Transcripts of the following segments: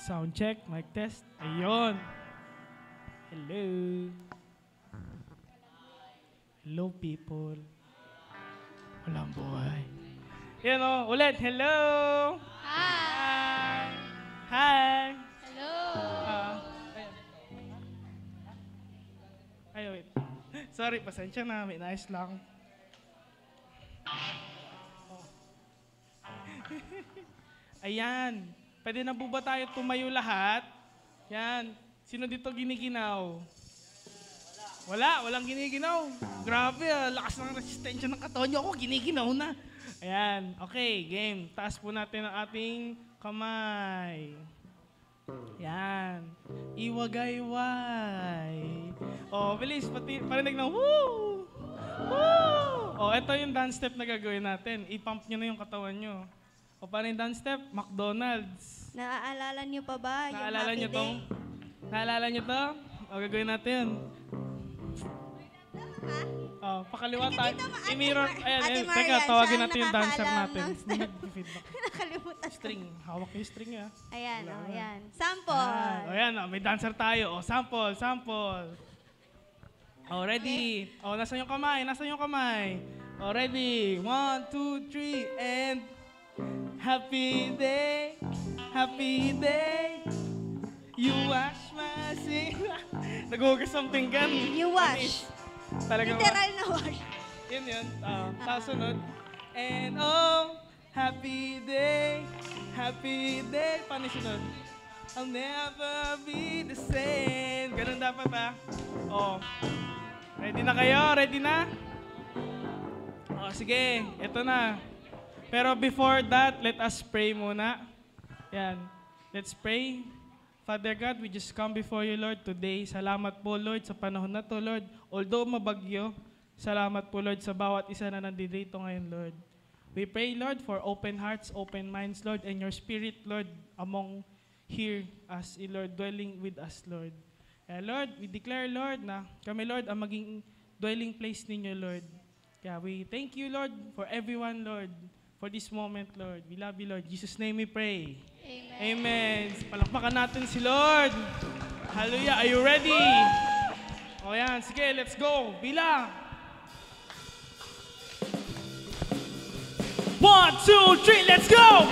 Sound check, mic test. Ayun. Hello. Hello, people. Walang buhay. Yan o, ulit. Hello. Hi! Hi. Hello! Ay, wait. Sorry, pasensya na. May nice lang. Oh. Ayan. Pwede na po ba tayo tumayo lahat? Yan. Sino dito giniginaw? Wala. Walang giniginaw. Grabe lakas ng resistensya ng katawan niyo. Ako, giniginaw na. Ayan. Okay, game. Taas po natin ang ating kamay. Yan. Iwagayway. Oh, bilis. Parinig ng woo! Woo! Oh, ito yung dance step na gagawin natin. I-pump nyo na yung katawan nyo. O, paano yung dance step? McDonald's. Naaalala niyo pa ba yung Naalala Happy nyo Day? to? Naalala nyo to? O, gagawin natin. Oh, pakaliwa tayo. I-mirror. Ayan, teka, tawagin natin yung dancer natin. Nag-feedback. Nakalimutan. String. Hawak yung string, ha? Ayan, ayan. Sample. Ayan, may dancer tayo. O, sample. O, ready. O, nasan yung kamay? O, ready. 1, 2, 3, and... Happy day, you wash my sin. Naghugas ng pinggan. You wash. Talaga Literal na wash. Yun. Tapos sunod. And oh, happy day. Paano sunod? I'll never be the same. Ganun dapat Oh. Ready na kayo? Ready na? Oh, sige. Ito na. Pero before that, let us pray muna. Yan. Let's pray. Father God, we just come before you, Lord, today. Salamat po, Lord, sa panahon na to, Lord. Although mabagyo, salamat po, Lord, sa bawat isa na nandito ngayon, Lord. We pray, Lord, for open hearts, open minds, Lord, and your spirit, Lord, among here as, Lord, dwelling with us, Lord. Lord, we declare, Lord, na kami, Lord, ang maging dwelling place ninyo, Lord. Kaya we thank you, Lord, for everyone, Lord, for this moment, Lord. We love you, Lord. In Jesus' name we pray. Amen. Palakpakan natin si Lord. Hallelujah. Are you ready? O yan. Sige, let's go. Bilang. 1, 2, 3, let's go!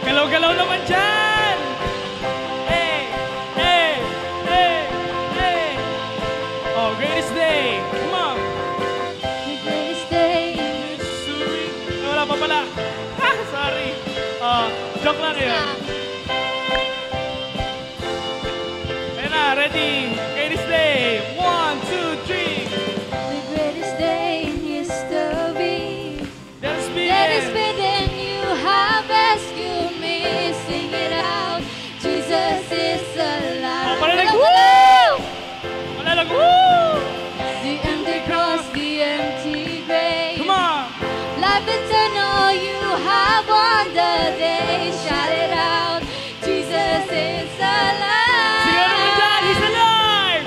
Galaw-galaw naman dyan! Hey! Oh, greatest day! Come on! The greatest day. Wala pa pala. Sorry. Joke lang yun. Ayun na, ready. Greatest day. 1, 2, 3. The greatest day in history. Let us be That is within you have rescued me. Sing it out. Jesus is alive. Palalag, woo! Palalag, woo! The empty cross, the empty grave. Come on! Life eternal, you have won the day. Shout it out. Jesus is alive. Sing it naman dyan. He's alive!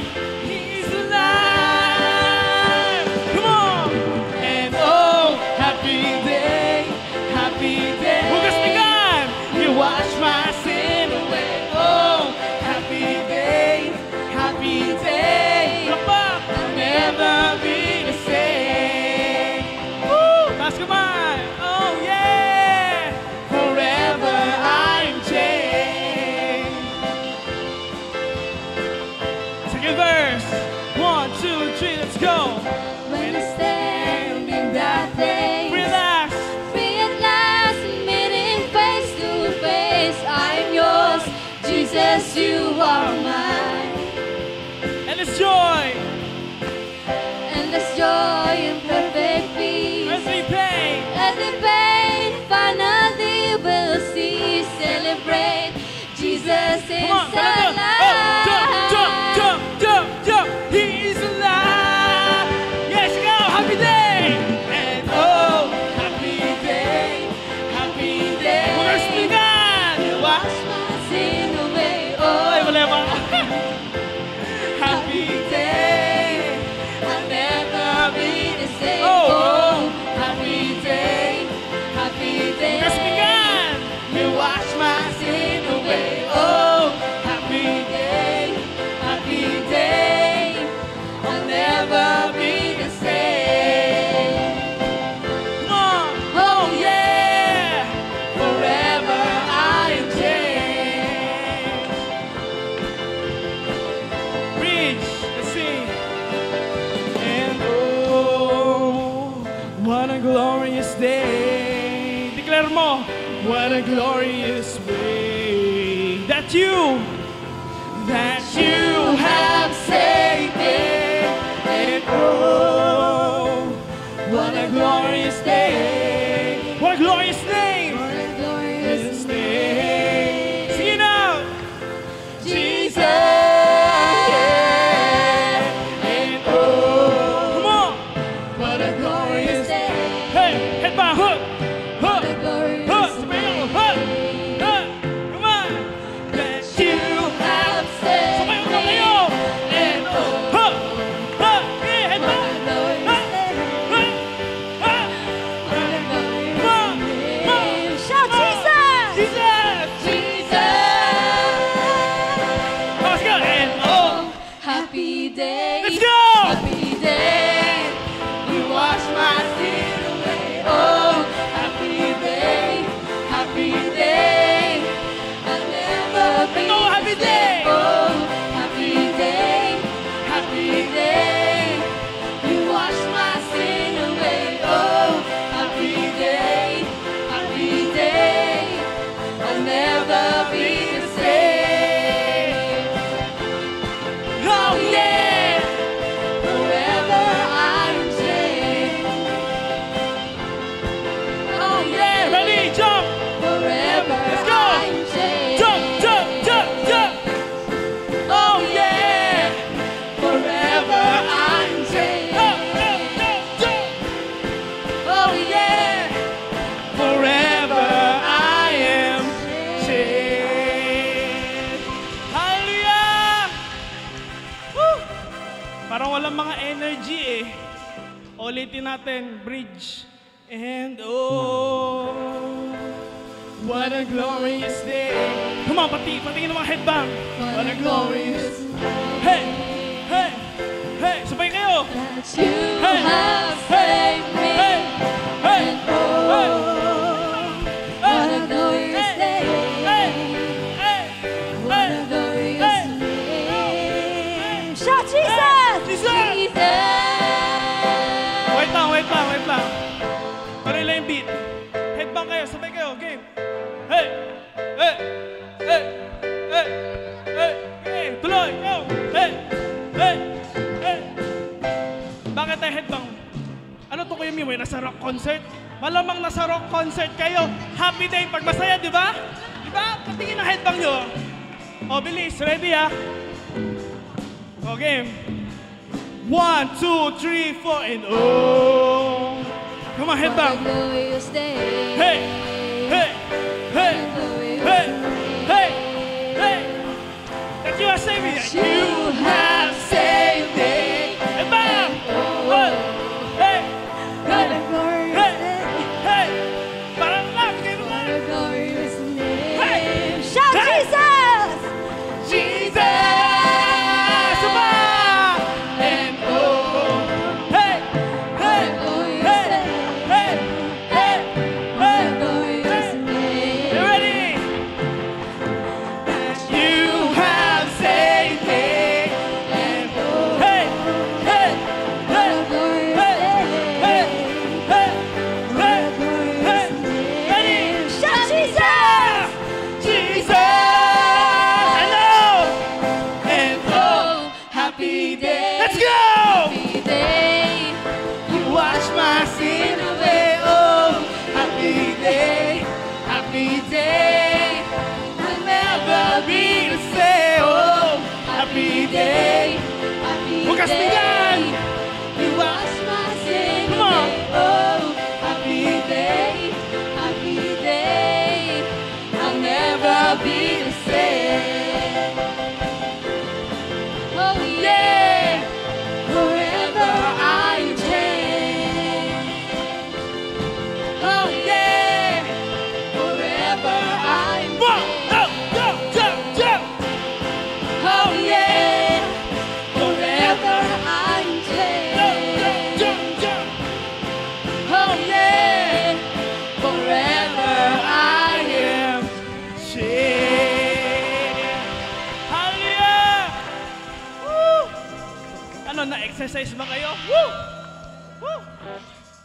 He's alive! Come on! And oh, happy day, Hugas pinggan! You wash my sin away. Oh, happy day, Palakpak! I'll never be the same. Woo! Taas kamay! Oh, yeah! Forever I'm changed. Second verse. 1, 2, 3, let's go! When I stand in that place, Relax! free at last, meeting face to face. I'm yours, Jesus, you are mine. And it's joy! Endless joy and perfect peace. As we pay! Let the pain finally will cease. Celebrate, Jesus is Come on, alive. jump! He's alive! Yes, go! Happy day! And oh, happy day! Hugas pinggan! Wash my sin away. Ay, Oh, wala ba? Happy day! I'll never be the same. Oh. Oh, happy day, happy day. a glorious way that you have saved me. And oh, what a glorious day. What a glorious name. What a glorious name. Sing it out. Jesus. And oh, come on. What a glorious day. Hey, head back, hook. Hook. Hook. Come on. That you have saved. Sabay mo kayo. And oh, hook. Hook. Yeah, head back. Shout Jesus! Jesus. Let's go. And oh, Happy day. let's go. Happy day. You wash my sin away. Oh, happy day, happy day. I'll never be Oh, happy the same. day. Oh, happy day. Happy day. You wash my sin away. Oh, happy day. Happy day. I'll never be the same. Oh yeah. Forever I'm changed. Oh yeah. Ready? Jump. Forever Let's go. I'm changed. Jump, jump, jump, jump. Oh yeah. Forever I'm changed. Jump, jump, jump, jump. Oh yeah. Forever I am changed. Hallelujah. Woo! Parang walang mga energy eh. Ulitin natin, bridge. And oh, what a glorious day. Come on, patingin ng mga headbang. What a glorious. Hey, hey, hey, sabay kayo. That you Hey, have hey, saved me. hey, hey, And hey. what a glorious day. Hey, hey, What hey, a glorious hey. name. Shout Jesus! Jesus! Wait lang, wait lang, wait lang. Tuloy lang yung beat. Headbang kayo, sabay kayo, game. Hey, hey, hey, hey, hey, hey, tuloy, go. Hey, hey, hey. Bakit tayo headbang? Ano to Kuya Miway? Nasa rock concert? Malamang nasa rock concert kayo. Happy day pag masaya, di ba? Di ba? Patingin ang headbang nyo. O, bilis. Ready, ah? O, game. 1, 2, 3, 4, and oh. Come on, What a headbang. glorious day. Hey, hey, hey, hey, hey, hey. That you have saved me. You have saved me. Headbang. Oh, hey, What a hey, glorious hey, day. hey. Parang lang, game What lang. a glorious name. Hey. Shout Hey. Jesus! Jesus! Saba! And oh, hey, hey, hey, hey, hey, hey, Glorious hey. name. You ready? You have saved me. And oh, hey, hey, hey, Glorious hey, name. hey, hey, hey, Glorious hey. name. Ready? Shout Jesus! Jesus! I know! And oh, Happy day. let's go! Happy day. You wash my sin away. Oh, happy day, happy day. I'll never be the same. Oh, happy day. Happy Bukas day. bigyan. You wash my sin Come on. away. Oh, happy day. Happy day. I'll never be the same. Oh yeah. Forever I'm changed. Oh yeah. Forever I'm One, go, go, jump, jump. Oh yeah. Forever I'm Jump, changed. jump, jump, jump. Oh yeah. Forever I am changed. Hallelujah! Woo! Ano, na-exercise ba kayo? Woo! Woo!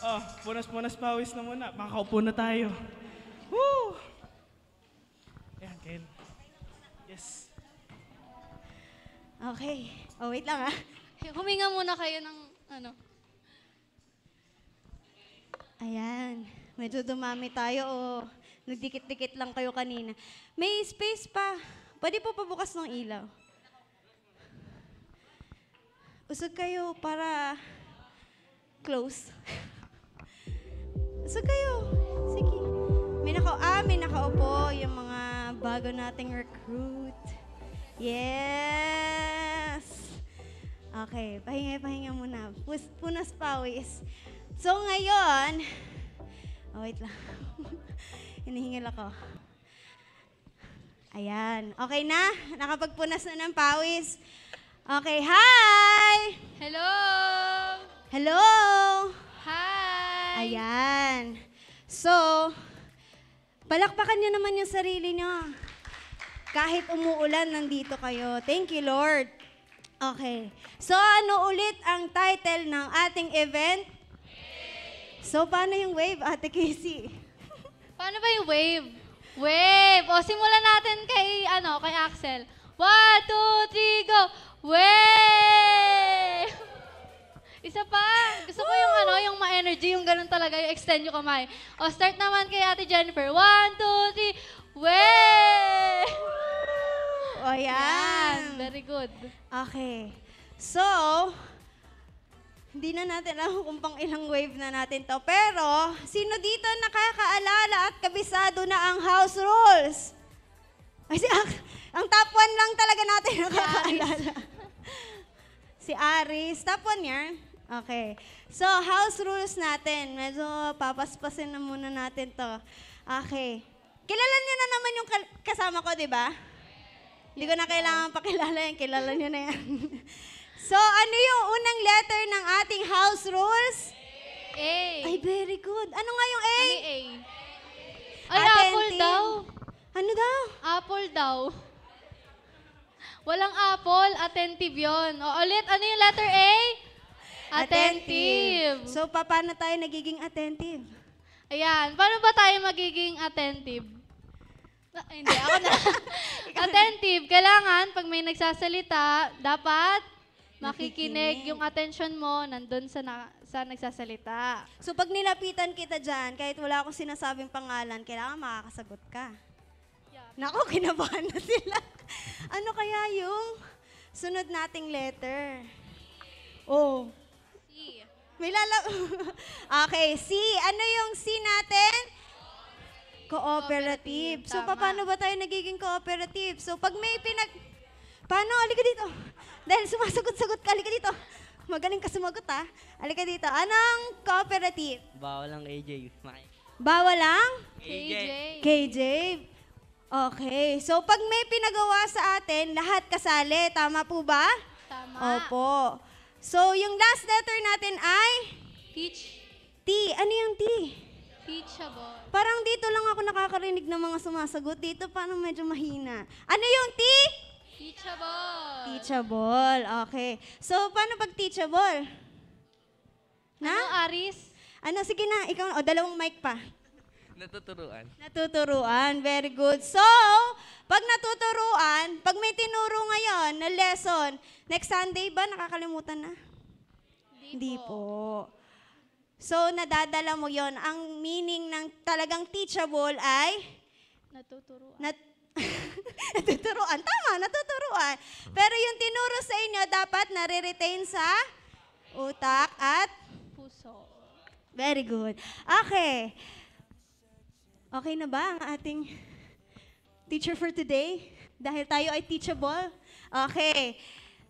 Oh, punas-punas pawis na muna. Makakaupo na tayo. Woo! Ken. Yes. Okay. Oh, wait lang ah. Huminga muna kayo ng ano. Ayan. Medyo dumami tayo o nagdikit-dikit lang kayo kanina. May space pa. Pwede po pabukas ng ilaw. Usog kayo para close. Usog kayo. Sige. May nakaupo yung mga bago nating recruit. Yes! Okay, pahinga muna. Punas pawis. So ngayon, wait lang. Hinihingil ako. Ayan. Okay na? Nakapagpunas na ng pawis. Okay, hi! Hello! Hello! Hi! Ayan. So, palakpakan niyo naman yung sarili niyo. Kahit umuulan, nandito kayo. Thank you, Lord. Okay. So, ano ulit ang title ng ating event? So, paano yung wave, Ate Casey? Paano ba yung wave? Wave! O, simulan natin kay Axel. 1, 2, 3, go! Wave! Isa pa. Gusto ko yung ma-energy, yung ganun talaga, yung extend yung kamay. O, start naman kay Ate Jennifer. 1, 2, 3, wave! O, yan. Very good. Okay. So, hindi na natin alam kung pang ilang wave na natin to. Pero, sino dito nakakaalala at kabisado na ang house rules? Ay, ang top 1 lang talaga natin nakakaalala. Si Aris. Top 1 yan? Okay. So, house rules natin. Medyo papaspasin na muna natin to. Okay. Kilala niyo na naman yung kasama ko, di ba? Hindi ko na kailangan pakilala yan. Kilala niyo na yan. So, ano yung unang letter ng ating house rules? A. Ay, very good. Ano nga yung A? Ano yung A? Ay, Attentive. apple daw. Ano daw? Apple daw. Walang apple, attentive yon. O ulit, ano yung letter A? Attentive. So, paano tayo nagiging attentive? Ayan, paano ba tayo magiging attentive? Hindi, ako na. Attentive, kailangan pag may nagsasalita, dapat makikinig. Yung attention mo nandun sa nagsasalita. So, pag nilapitan kita dyan, kahit wala akong sinasabing pangalan, kailangan makakasagot ka. Naku, kinabahan na sila. Ano kaya yung sunod nating letter? Oh. C. Okay, C. Ano yung C natin? Cooperative. So, Tama. paano ba tayo nagiging cooperative? So, pag may Paano? Halika dito. Dahil sumasagot-sagot ka, halika dito. Magaling ka sumagot, ha? Halika dito. Anong cooperative? Bawal ang AJ. Bawal lang? KJ. KJ. Okay. So, pag may pinagawa sa atin, lahat kasali. Tama po ba? Tama. Opo. So, yung last letter natin ay Teach. T. Ano yung T? Teachable. Parang dito lang ako nakakarinig ng mga sumasagot. Dito parang medyo mahina. Ano yung T? Teachable. Teachable. Okay. So, paano pag teachable? Na? Ano, Aris? Ano? Sige na. Ikaw, dalawang mic pa. Natuturuan. Natuturuan. Very good. So, pag natuturuan, pag may tinuro ngayon na lesson, next Sunday ba nakakalimutan na? Hindi po. So, nadadala mo yon. Ang meaning ng talagang teachable ay Natuturuan. natuturuan. Tama, natuturuan. Pero yung tinuro sa inyo, dapat nare-retain sa utak at Puso. very good. Okay. Okay na ba ang ating teacher for today? Dahil tayo ay teachable? Okay.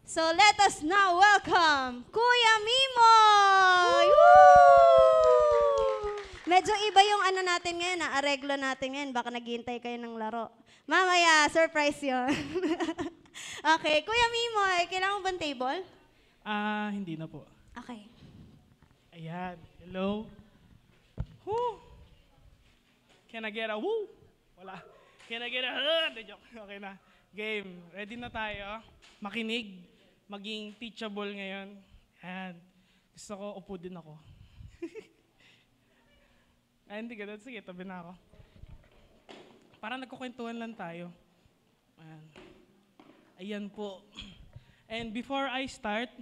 So, let us now welcome Kuya Mimoy! Woo! Medyo iba yung ano natin ngayon, areglo natin ngayon. Baka naghihintay kayo ng laro. Mamaya, surprise yon. Okay, Kuya Mimoy, kailangan mo bang table? Hindi na po. Okay. Ayan. Hello. Woo! Can I get a woo? Wala. Can I get a Hindi, joke. Okay na. Game. Ready na tayo. Makinig. Maging teachable ngayon. Ayan. Gusto ko, upo din ako. Ay, hindi ganun. Sige, tabi na ako. Parang nagkukwentuhan lang tayo. Ayan po. And before I start,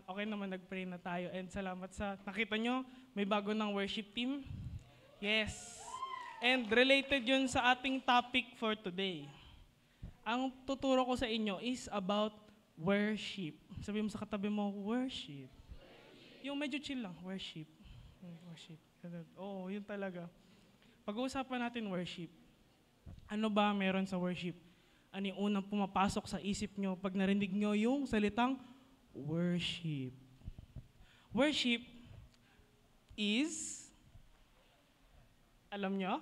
okay naman nag-pray na tayo. And salamat sa, nakita nyo, may bago ng worship team. Yes. And related yun sa ating topic for today. Ang tuturo ko sa inyo is about worship. Sabi mo sa katabi mo, worship. Yung medyo chill lang, worship. Worship. Oo, yun talaga. Pag-uusapan natin worship. Ano ba meron sa worship? Ano yung unang pumapasok sa isip nyo pag narinig nyo yung salitang worship? Worship is, alam nyo?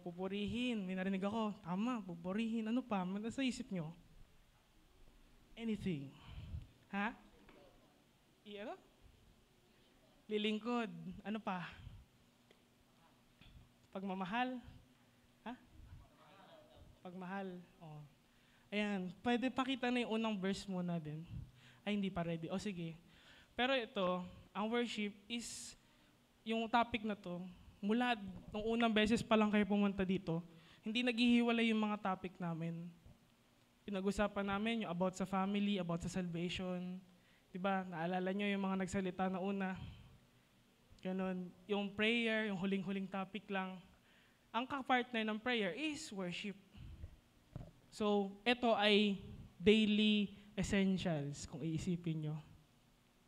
Pupurihin. May narinig ako. Tama, pupurihin. Ano pa? Sa isip nyo? Anything. Ha? Ano? Lilingkod. Ano pa? Pagmamahal. Ha? Pagmahal. Oh. Ayan. Pwede pakita na yung unang verse muna din. Ay, hindi pa ready. O sige. Pero ito, ang worship is, yung topic na to, mula nung unang beses pa lang kayo pumunta dito, hindi naghihiwalay yung mga topic namin. Pinag-usapan namin yung about sa family, about sa salvation. Diba? Naalala nyo yung mga nagsalita na una. Ganon. Yung prayer, yung huling-huling topic lang. Ang kapartner ng prayer is worship. So, ito ay daily essentials, kung iisipin nyo,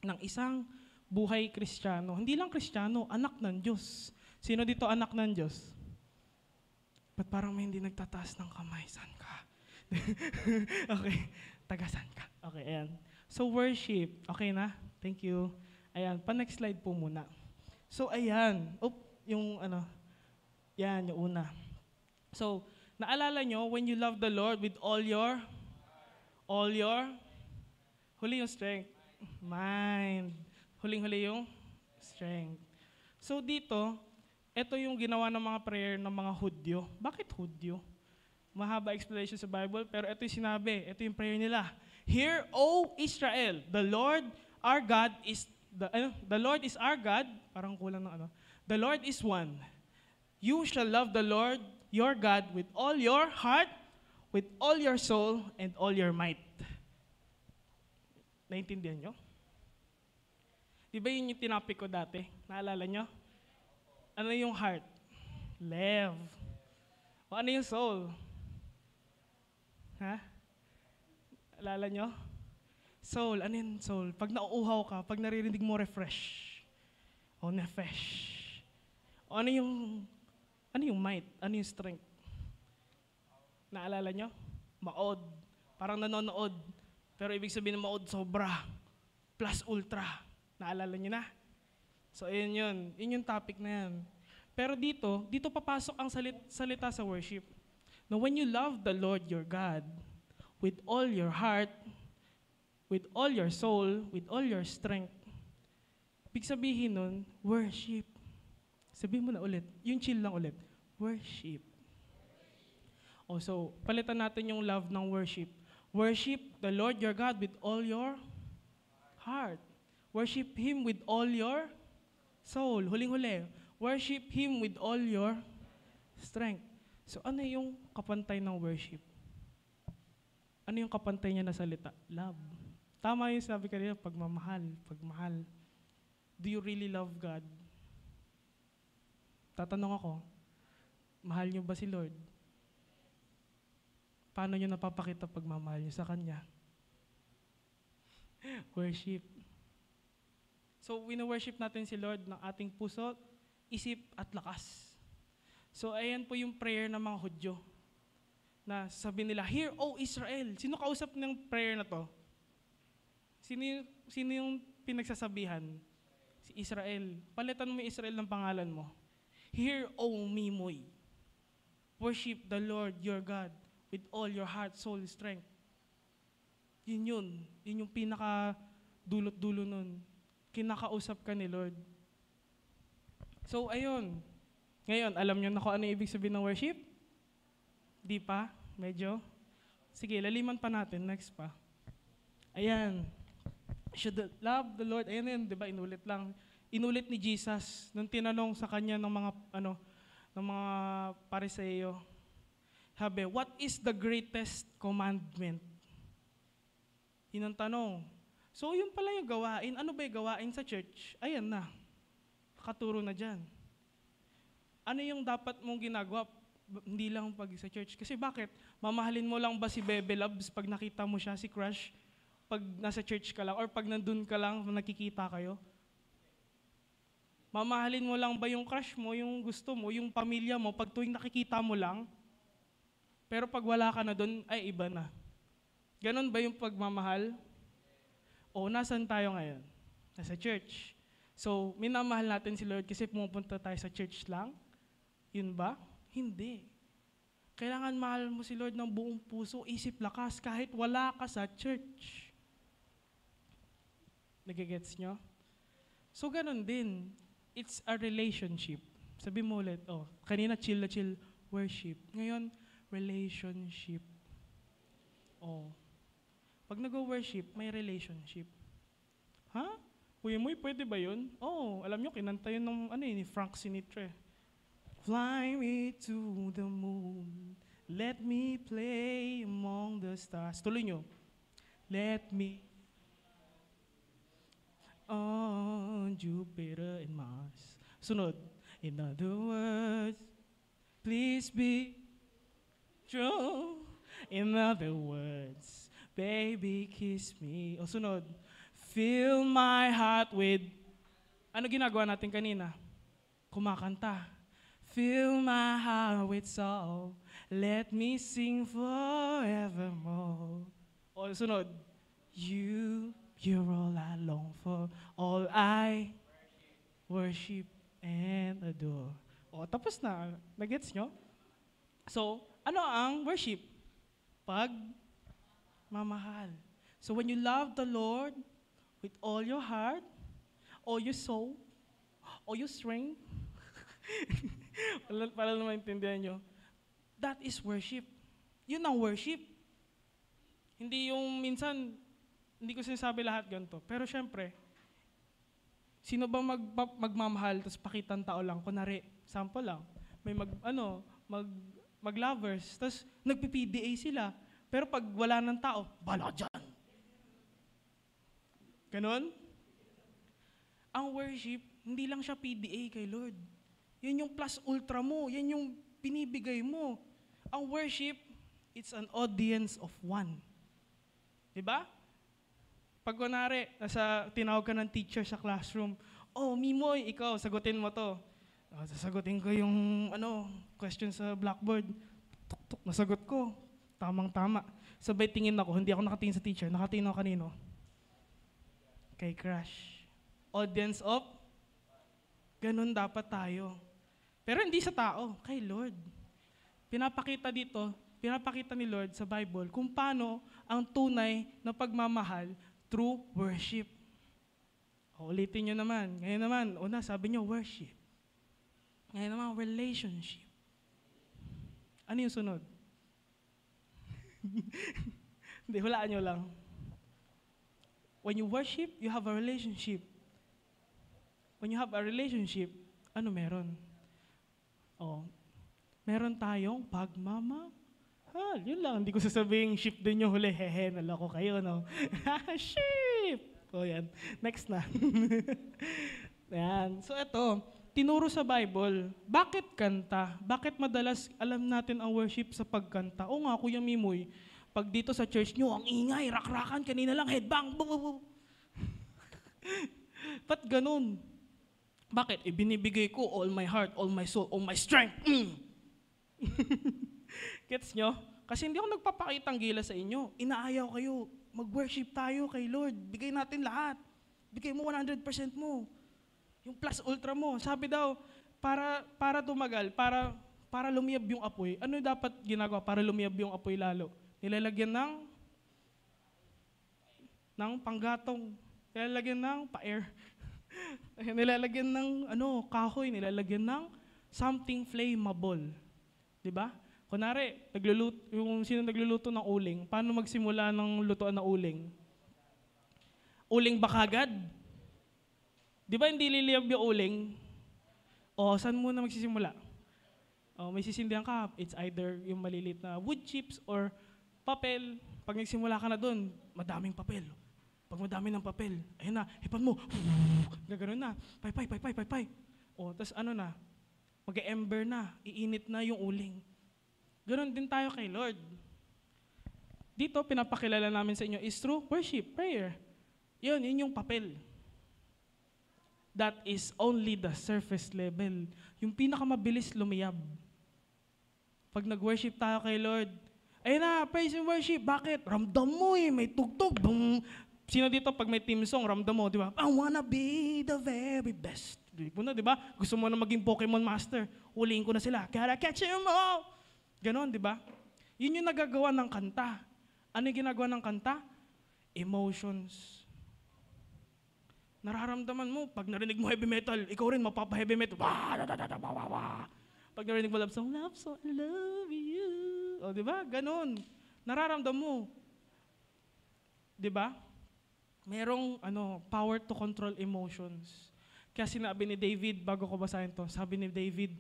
ng isang buhay Kristiyano. Hindi lang Kristiyano, anak ng Diyos. Sino dito anak ng Diyos? Ba't parang may hindi nagtataas ng kamay? San ka? Okay. Tagasan ka. Okay, ayan. So, worship. Okay na? Thank you. Ayan. Pa-next slide po muna. So, ayan. Yung ano. Yan, yung una. So, naalala nyo, when you love the Lord with all your, huli yung strength. Mind. Huling-huli yung strength. So, dito, ito yung ginawa ng mga prayer ng mga Hudyo. Bakit Hudyo? Mahaba explanation sa Bible, pero ito yung sinabi. Ito yung prayer nila. Hear, O Israel, the Lord our God is, the Lord is our God. Parang kulang ng ano. The Lord is one. You shall love the Lord your God with all your heart, with all your soul, and all your might. Naintindihan nyo? Di ba yun yung tinapik ko dati? Naalala nyo? Ano yung heart? Love. O ano yung soul? Ha? Alala nyo? Soul. Ano yung soul? Pag nauuhaw ka, pag naririnig mo refresh. O nefesh. O ano yung might? Ano yung strength? Naalala nyo? Maod. Parang nanonood. Pero ibig sabihin ng maod, sobra. Plus ultra. Naalala nyo na? So, ayun yun. Yun yung topic na yan. Pero dito papasok ang salita sa worship. Now, when you love the Lord your God with all your heart, with all your soul, with all your strength, ibig sabihin nun, worship. Sabihin mo na ulit. Yung chill lang ulit. Worship. So, palitan natin yung love ng worship. Worship the Lord your God with all your heart. Worship Him with all your soul. Huling-huli. Worship Him with all your strength. So, ano yung kapantay ng worship? Ano yung kapantay niya na salita? Love. Tama yung sabi kanina, pagmamahal. Pagmahal. Do you really love God? Tatanong ako, mahal niyo ba si Lord? Paano niyo napapakita pagmamahal niyo sa Kanya? Worship. So, wino-worship natin si Lord ng ating puso, isip at lakas. So, ayan po yung prayer ng mga Hudyo. Na sabi nila, Hear, O Israel. Sino kausap ng prayer na to? Sino yung pinagsasabihan? Si Israel. Palitan mo yung Israel ng pangalan mo. Hear, O Mimoy. Worship the Lord your God with all your heart, soul, strength. Yun yung pinaka-dulot-dulo nun. Kinakausap ka ni Lord. So, ayun. Ngayon, alam nyo na kung ano ibig sabihin ng worship? Di pa? Medyo? Sige, laliman pa natin. Next pa. Ayan. Should love the Lord. Ayan, di ba? Inulit lang. Inulit ni Jesus nung tinanong sa kanya ng mga, ng mga Pariseo. Sabi, what is the greatest commandment? Yun ang tanong. So, yun pala yung gawain. Ano ba yung gawain sa church? Ayan na. Katuro na dyan. Ano yung dapat mong ginagawa? Hindi lang pag sa church. Kasi bakit? Mamahalin mo lang ba si Bebe Loves pag nakita mo siya, si Crush? Pag nasa church ka lang? Or pag nandun ka lang, nakikita kayo? Mamahalin mo lang ba yung crush mo, yung gusto mo, yung pamilya mo, pag tuwing nakikita mo lang? Pero pag wala ka na doon, ay iba na. Ganon ba yung pagmamahal? O nasan tayo ngayon? Nasa church. So, minamahal natin si Lord kasi pumupunta tayo sa church lang? Yun ba? Hindi. Kailangan mahal mo si Lord ng buong puso, isip, lakas, kahit wala ka sa church. Nagigets nyo? So, ganon din. It's a relationship. Sabi mo ulit, kanina chill na chill, worship. Ngayon, relationship. Pag nag-worship, may relationship. Ha? Kuya Moy, pwede ba yun? Alam nyo, kinanta yun ng ni Frank Sinatra. Fly me to the moon, let me play among the stars. Tuloy nyo. Let me on Jupiter and Mars. Sunod. In other words, please be true. In other words, baby, kiss me. Sunod. Fill my heart with... Ano ginagawa natin kanina? Kumakanta. Fill my heart with song. Let me sing forevermore. Sunod. You're all I long for. All I worship and adore. Tapos na. Nagets nyo? So, ano ang worship? Pagmamahal. So when you love the Lord with all your heart, all your soul, all your strength, para naman maintindihan nyo, that is worship. Yun ang worship. Hindi yung minsan, hindi ko sinasabi lahat ganito. Pero syempre, sino ba magmamahal tapos pakitang tao lang? Kunwari, sample lang, may mag-lovers, tapos nagpi-PDA sila. Pero pag wala ng tao, bala dyan. Ganon? Ang worship, hindi lang siya PDA kay Lord. Yan yung plus ultra mo. Yan yung binibigay mo. Ang worship, it's an audience of one. Diba? Pag kunwari, tinawag ka ng teacher sa classroom, Mimoy, ikaw, sagutin mo to. Sasagutin ko yung question sa blackboard. Tuk-tuk, nasagot ko. Tamang-tama. Sabay tingin ako, hindi ako nakatingin sa teacher. Nakatingin ako kanino? Kay Crush. Audience of? Ganun dapat tayo. Pero hindi sa tao, kay Lord. Pinapakita ni Lord sa Bible kung paano ang tunay na pagmamahal through worship. Ulitin nyo naman. Ngayon naman, sabi nyo, worship. Ngayon naman, relationship. Ano yung sunod? Hindi, hulaan nyo lang. When you worship, you have a relationship. When you have a relationship, ano meron? Meron tayong pagmamahal. Yun lang. Hindi ko sasabihin, ship din yung huli. Hehe, naloko kayo, no? Ship! Yan. Next na. Yan. So, ito, tinuro sa Bible, bakit kanta? Bakit madalas alam natin ang worship sa pagkanta? Nga, Kuya Mimoy, pag dito sa church nyo, ang ingay, rakrakan, kanina lang, headbang, bu. Ba't ganun? Bakit? Ibinibigay ko all my heart, all my soul, all my strength. Gets nyo? Kasi hindi ako nagpapakitang gila sa inyo. Inaayaw kayo. Mag-worship tayo kay Lord. Bigay natin lahat. Bigay mo 100% mo. Yung plus ultra mo. Sabi daw, para tumagal, para lumiyab yung apoy, ano dapat ginagawa para lumiyab yung apoy lalo? Nilalagyan ng panggatong. Nilalagyan ng pa-air. Nilalagyan ng kahoy. Nilalagyan ng something flammable. Diba? Kunwari, yung sino nagluluto ng uling, paano magsimula ng lutuan ng uling? Uling ba kagad? Di ba hindi liliyab yung uling? Saan muna magsisimula? May sisindihan ka, it's either yung malilit na wood chips or papel. Pag nagsimula ka na doon, madaming papel. Pag madami ng papel, ayun na, hipan mo. Gano'n na. Pay. Tas ano na, mag-ember na, iinit na yung uling. Ganon din tayo kay Lord. Dito, pinapakilala namin sa inyo is through worship, prayer. Yun yung papel. That is only the surface level. Yung pinakamabilis lumiyab. Pag nag-worship tayo kay Lord, ayun na, praise and worship. Bakit? Ramdam mo may tugtog. Sino dito pag may team song, ramdam mo, di ba? I wanna be the very best. Di ba? Gusto mo na maging Pokemon Master. Uliin ko na sila. Gotta catch them all. Ganon, di ba? Yun yung nagagawa ng kanta. Ano yung ginagawa ng kanta? Emotions. Nararamdaman mo, pag narinig mo heavy metal, ikaw rin mapapa-heavy metal. Pag narinig mo love song, I love you. O, di ba? Ganon. Nararamdaman mo. Di ba? Merong power to control emotions. Kaya sinabi ni David, bago ko basahin to, sabi ni David,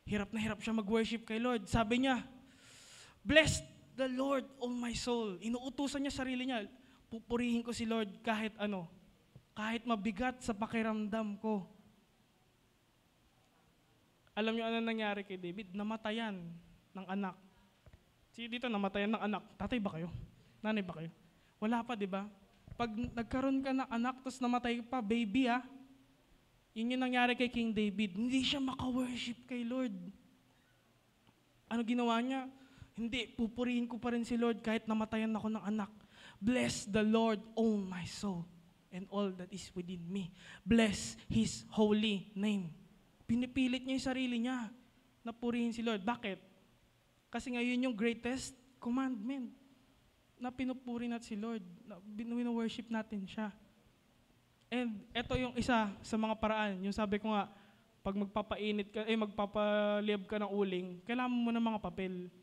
hirap na hirap siya mag-worship kay Lord. Sabi niya, bless the Lord, oh my soul. Inuutusan niya sarili niya, pupurihin ko si Lord kahit kahit mabigat sa pakiramdam ko. Alam niyo ano nangyari kay David? Namatayan ng anak. Sino dito namatayan ng anak? Tatay ba kayo? Nanay ba kayo? Wala pa, di ba? Pag nagkaroon ka ng anak, tapos namatay pa, baby yun yung nangyari kay King David. Hindi siya maka-worship kay Lord. Ano ginawa niya? Hindi, pupurihin ko pa rin si Lord kahit namatayan ako ng anak. Bless the Lord, oh my soul, and all that is within me. Bless His holy name. Pinipilit niya yung sarili niya na purihin si Lord. Bakit? Kasi ngayon yung greatest commandment na pinupuri natin si Lord, na wino-worship natin siya. And ito yung isa sa mga paraan. Yung sabi ko nga, pag magpapainit ka, magpapaliyab ka ng uling, kailangan mo na mga papel.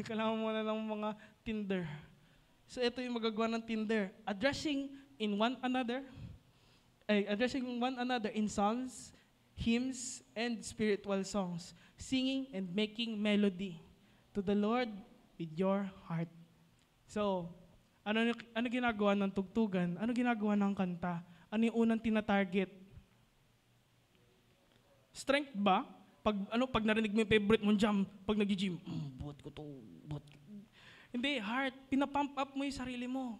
Kailangan mo na ng mga tinder. So ito yung magagawa ng tinder. Addressing one another in psalms, hymns, and spiritual songs. Singing and making melody to the Lord with your heart. So, ano ginagawa ng tugtugan? Ano ginagawa ng kanta? Ano yung unang tina-target? Strength ba? Pag narinig mo yung favorite mong jam, pag nag-gym, buhat ko to, buhat. Hindi, heart. Pinapump up mo yung sarili mo.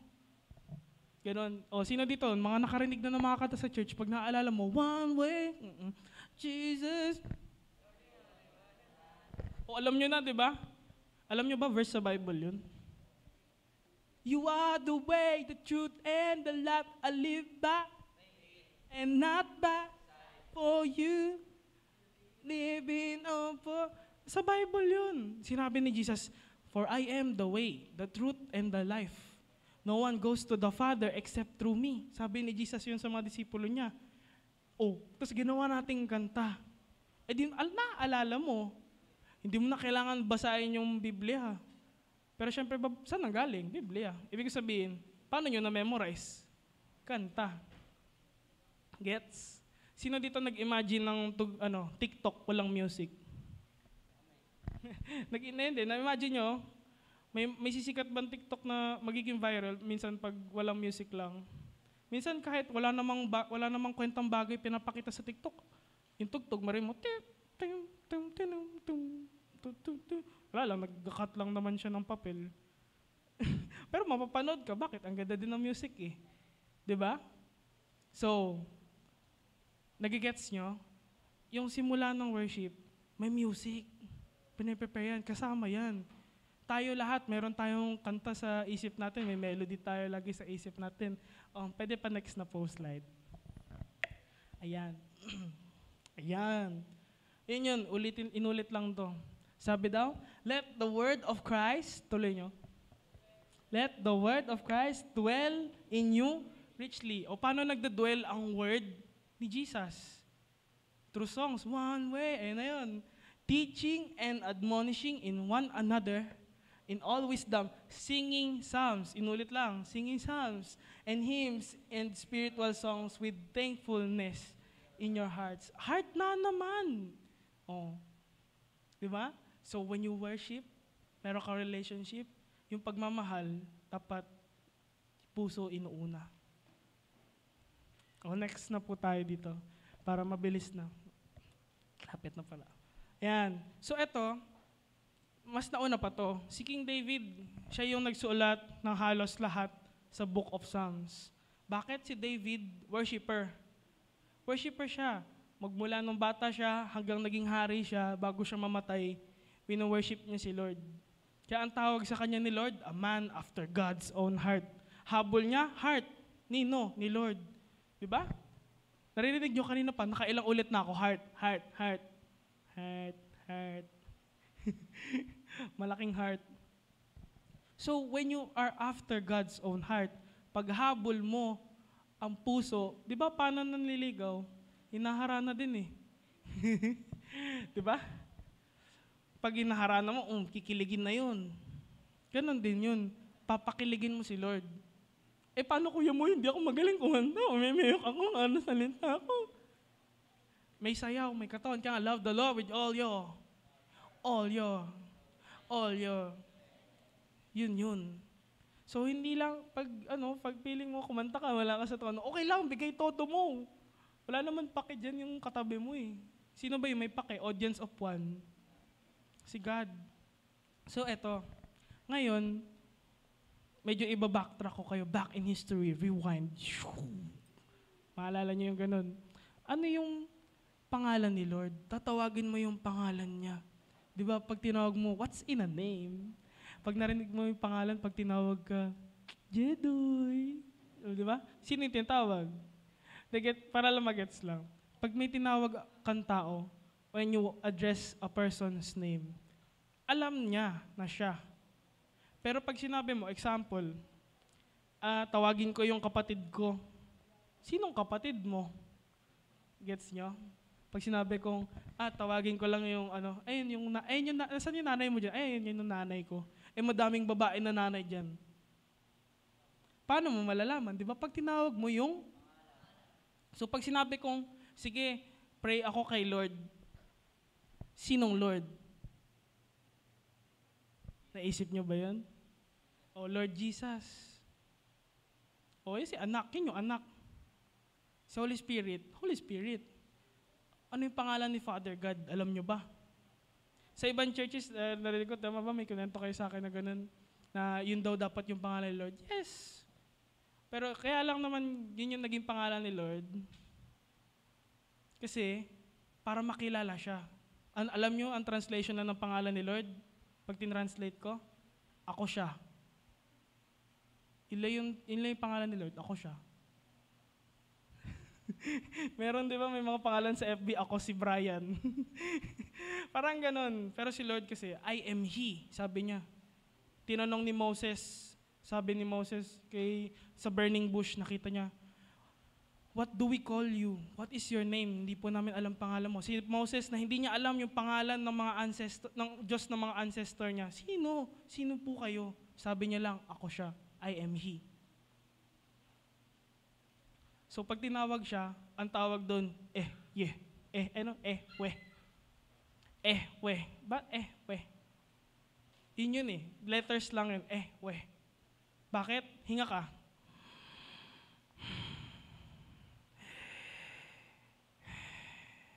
Ganon. Sino dito? Mga nakarinig na ng mga kanta sa church, pag naaalala mo, one way, Jesus. Alam nyo na, di ba? Alam nyo ba, verse sa Bible yun? You are the way, the truth, and the life I live by, and not by for you, living on for... Sa Bible yun. Sinabi ni Jesus, for I am the way, the truth, and the life. No one goes to the Father except through me. Sabi ni Jesus yun sa mga disipulo niya. Tapos ginawa nating kanta. Naalala mo, hindi mo na kailangan basahin yung Biblia. Pero syempre, saan nanggaling? Biblia. Ibig sabihin, paano nyo na-memorize? Kanta. Gets? Sino dito nag-imagine ng TikTok walang music? Na-imagine nyo, may sisikat bang TikTok na magiging viral minsan pag walang music lang? Minsan kahit wala namang kwentang bagay pinapakita sa TikTok. Yung tugtog, marin mo, wala lang, nag-cut lang naman siya ng papel. Pero mapapanood ka, bakit? Ang ganda din ng music eh. Diba? So, nagigets nyo? Yung simula ng worship, may music. Piniprepare yan, kasama yan. Tayo lahat, meron tayong kanta sa isip natin, may melody tayo lagi sa isip natin. Pwede pa next na post slide. Ayan. Ayan. Yun, inulit lang to. Sabi daw, let the word of Christ, tuloy nyo, let the word of Christ dwell in you richly. Paano nagda-dwell ang word ni Jesus? Through songs, one way, ayun na yun. Teaching and admonishing in one another in all wisdom, singing psalms, inulit lang, singing psalms, and hymns and spiritual songs with thankfulness in your hearts. Heart na naman. Di ba? So when you worship, meron ka relationship, yung pagmamahal, dapat puso inuuna. O, next na po tayo dito para mabilis na. Lapit na pala. Ayan. So eto, mas nauna pa to. Si King David, siya yung nagsulat ng halos lahat sa Book of Psalms. Bakit si David? Worshipper. Worshipper siya. Magmula nung bata siya hanggang naging hari siya, bago siya mamatay, wino-worship niya si Lord. Kaya ang tawag sa kanya ni Lord, a man after God's own heart. Habol niya, heart. Nino? Ni Lord. Diba? Naririnig nyo kanina pa, nakailang ulit na ako, heart, heart, heart, heart, heart. Malaking heart. So, when you are after God's own heart, paghabol mo ang puso, di ba paano nanliligaw? Hinaharana din eh. Di ba? Pag hinaharana mo, kikiligin na yun. Ganon din yun. Papakiligin mo si Lord. Eh, paano kuya mo? Hindi ako magaling kumanta. Umemeyok ako, ano salita ako. May sayaw, may katawan. Kaya love the Lord with all your. Yun. So, hindi lang, pag feeling mo kumanta ka, wala ka sa tono, okay lang, bigay todo mo. Wala naman pake dyan yung katabi mo eh. Sino ba yung may pake? Audience of one. Si God. So, eto. Ngayon, medyo iba-backtrack ko kayo. Back in history, rewind. Maalala niyo yung ganun. Ano yung pangalan ni Lord? Tatawagin mo yung pangalan niya. Di ba, pag tinawag mo, what's in a name? Pag narinig mo yung pangalan, pag tinawag ka, Jedoy. Di ba? Sino yung tinatawag? Para lang magets lang. Pag may tinawag kang tao, when you address a person's name, alam niya na siya. Pero pag sinabi mo, example, tawagin ko yung kapatid ko. Sinong kapatid mo? Gets nyo? Pag sinabi kong, tawagin ko lang yung nasan yung nanay mo dyan? Ayun yung nanay ko. Madaming babae na nanay dyan. Paano mo malalaman? Di ba? Pag tinawag mo yung, so pag sinabi kong, sige, pray ako kay Lord. Sinong Lord? Naisip nyo ba yun? Oh, Lord Jesus. Oh, yun si anak. Yun yung anak. Si Holy Spirit. Holy Spirit. Ano yung pangalan ni Father God? Alam nyo ba? Sa ibang churches, narinig ko, tama ba? May kunento kayo sa akin na ganun, na yun daw dapat yung pangalan ni Lord. Yes. Pero kaya lang naman, yun yung naging pangalan ni Lord. Kasi, para makilala siya. Alam nyo ang translation na ng pangalan ni Lord? Pag tinranslate ko, ako siya. Yun lang yung pangalan ni Lord, ako siya. Meron di ba may mga pangalan sa FB, ako si Brian. Parang ganun. Pero si Lord kasi, I am He, sabi niya. Tinanong ni Moses, sabi ni Moses sa burning bush, nakita niya, what do we call you? What is your name? Hindi po namin alam pangalan mo. Si Moses na hindi niya alam yung pangalan ng mga ancestor, ng Diyos ng mga ancestor niya. Sino? Sino po kayo? Sabi niya lang, ako siya. I am He. So pag tinawag siya, ang tawag doon, we. Ba, we. Yun eh. Letters lang yun, we. Bakit? Hinga ka.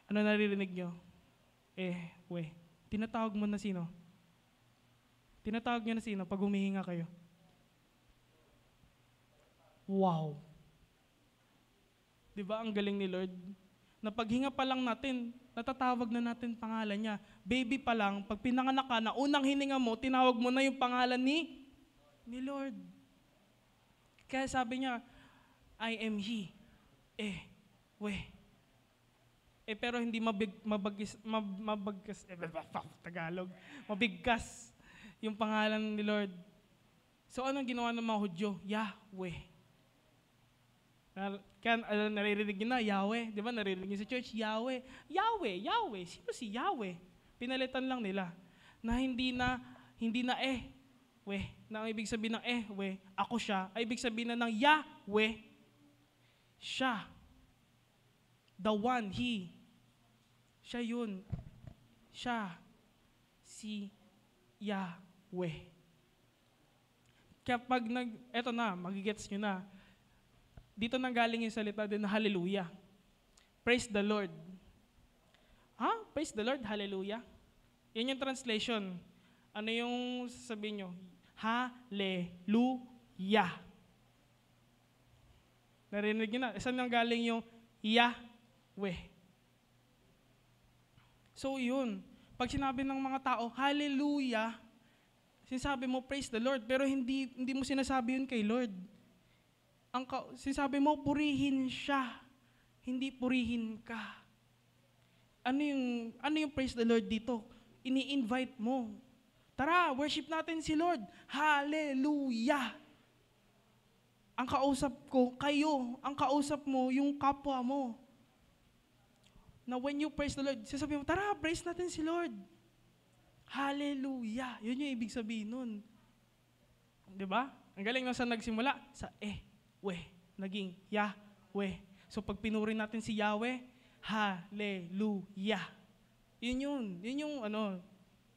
Ano naririnig nyo? We. Tinatawag mo na sino? Tinatawag nyo na sino pag humihinga kayo? Wow. Di ba ang galing ni Lord? Na paghinga pa lang natin, natatawag na natin pangalan niya. Baby pa lang, pag pinanganak ka na, unang hininga mo, tinawag mo na yung pangalan ni Lord. Kaya sabi niya, I am He. We. Pero hindi Tagalog. Mabigkas yung pangalan ni Lord. So anong ginawa ng mga Hudyo? Yahweh. Kaya naririnig nyo na, Yahweh. Di ba naririnig nyo sa church? Yahweh. Yahweh. Sino si Yahweh? Pinalitan lang nila. Na hindi na we. Na ang ibig sabihin ng we, ako siya. Ay ibig sabihin na ng Yahweh, siya. The one, He. Siya yun. Siya. si Yahweh. Kaya eto na, magigets nyo na. Dito nang galing yung salita din na hallelujah. Praise the Lord. Praise the Lord, hallelujah. Yan yung translation. Ano yung sasabihin nyo? Hallelujah. Narinig nyo na. Saan nang galing yung Yahweh? So yun. Pag sinabi ng mga tao, hallelujah, sinasabi mo, praise the Lord, pero hindi mo sinasabi yun kay Lord. Sinasabi mo, purihin siya, hindi purihin ka. Ano yung praise the Lord dito? Ini-invite mo. Tara, worship natin si Lord. Hallelujah! Ang kausap ko, kayo. Ang kausap mo, yung kapwa mo. Now, when you praise the Lord, sasabihin mo, tara, praise natin si Lord. Hallelujah! Yun yung ibig sabihin nun. Diba? Ang galing na saan nagsimula? Sa weh. Naging Yahweh. So, pag pinuri natin si Yahweh, hallelujah. Yun yung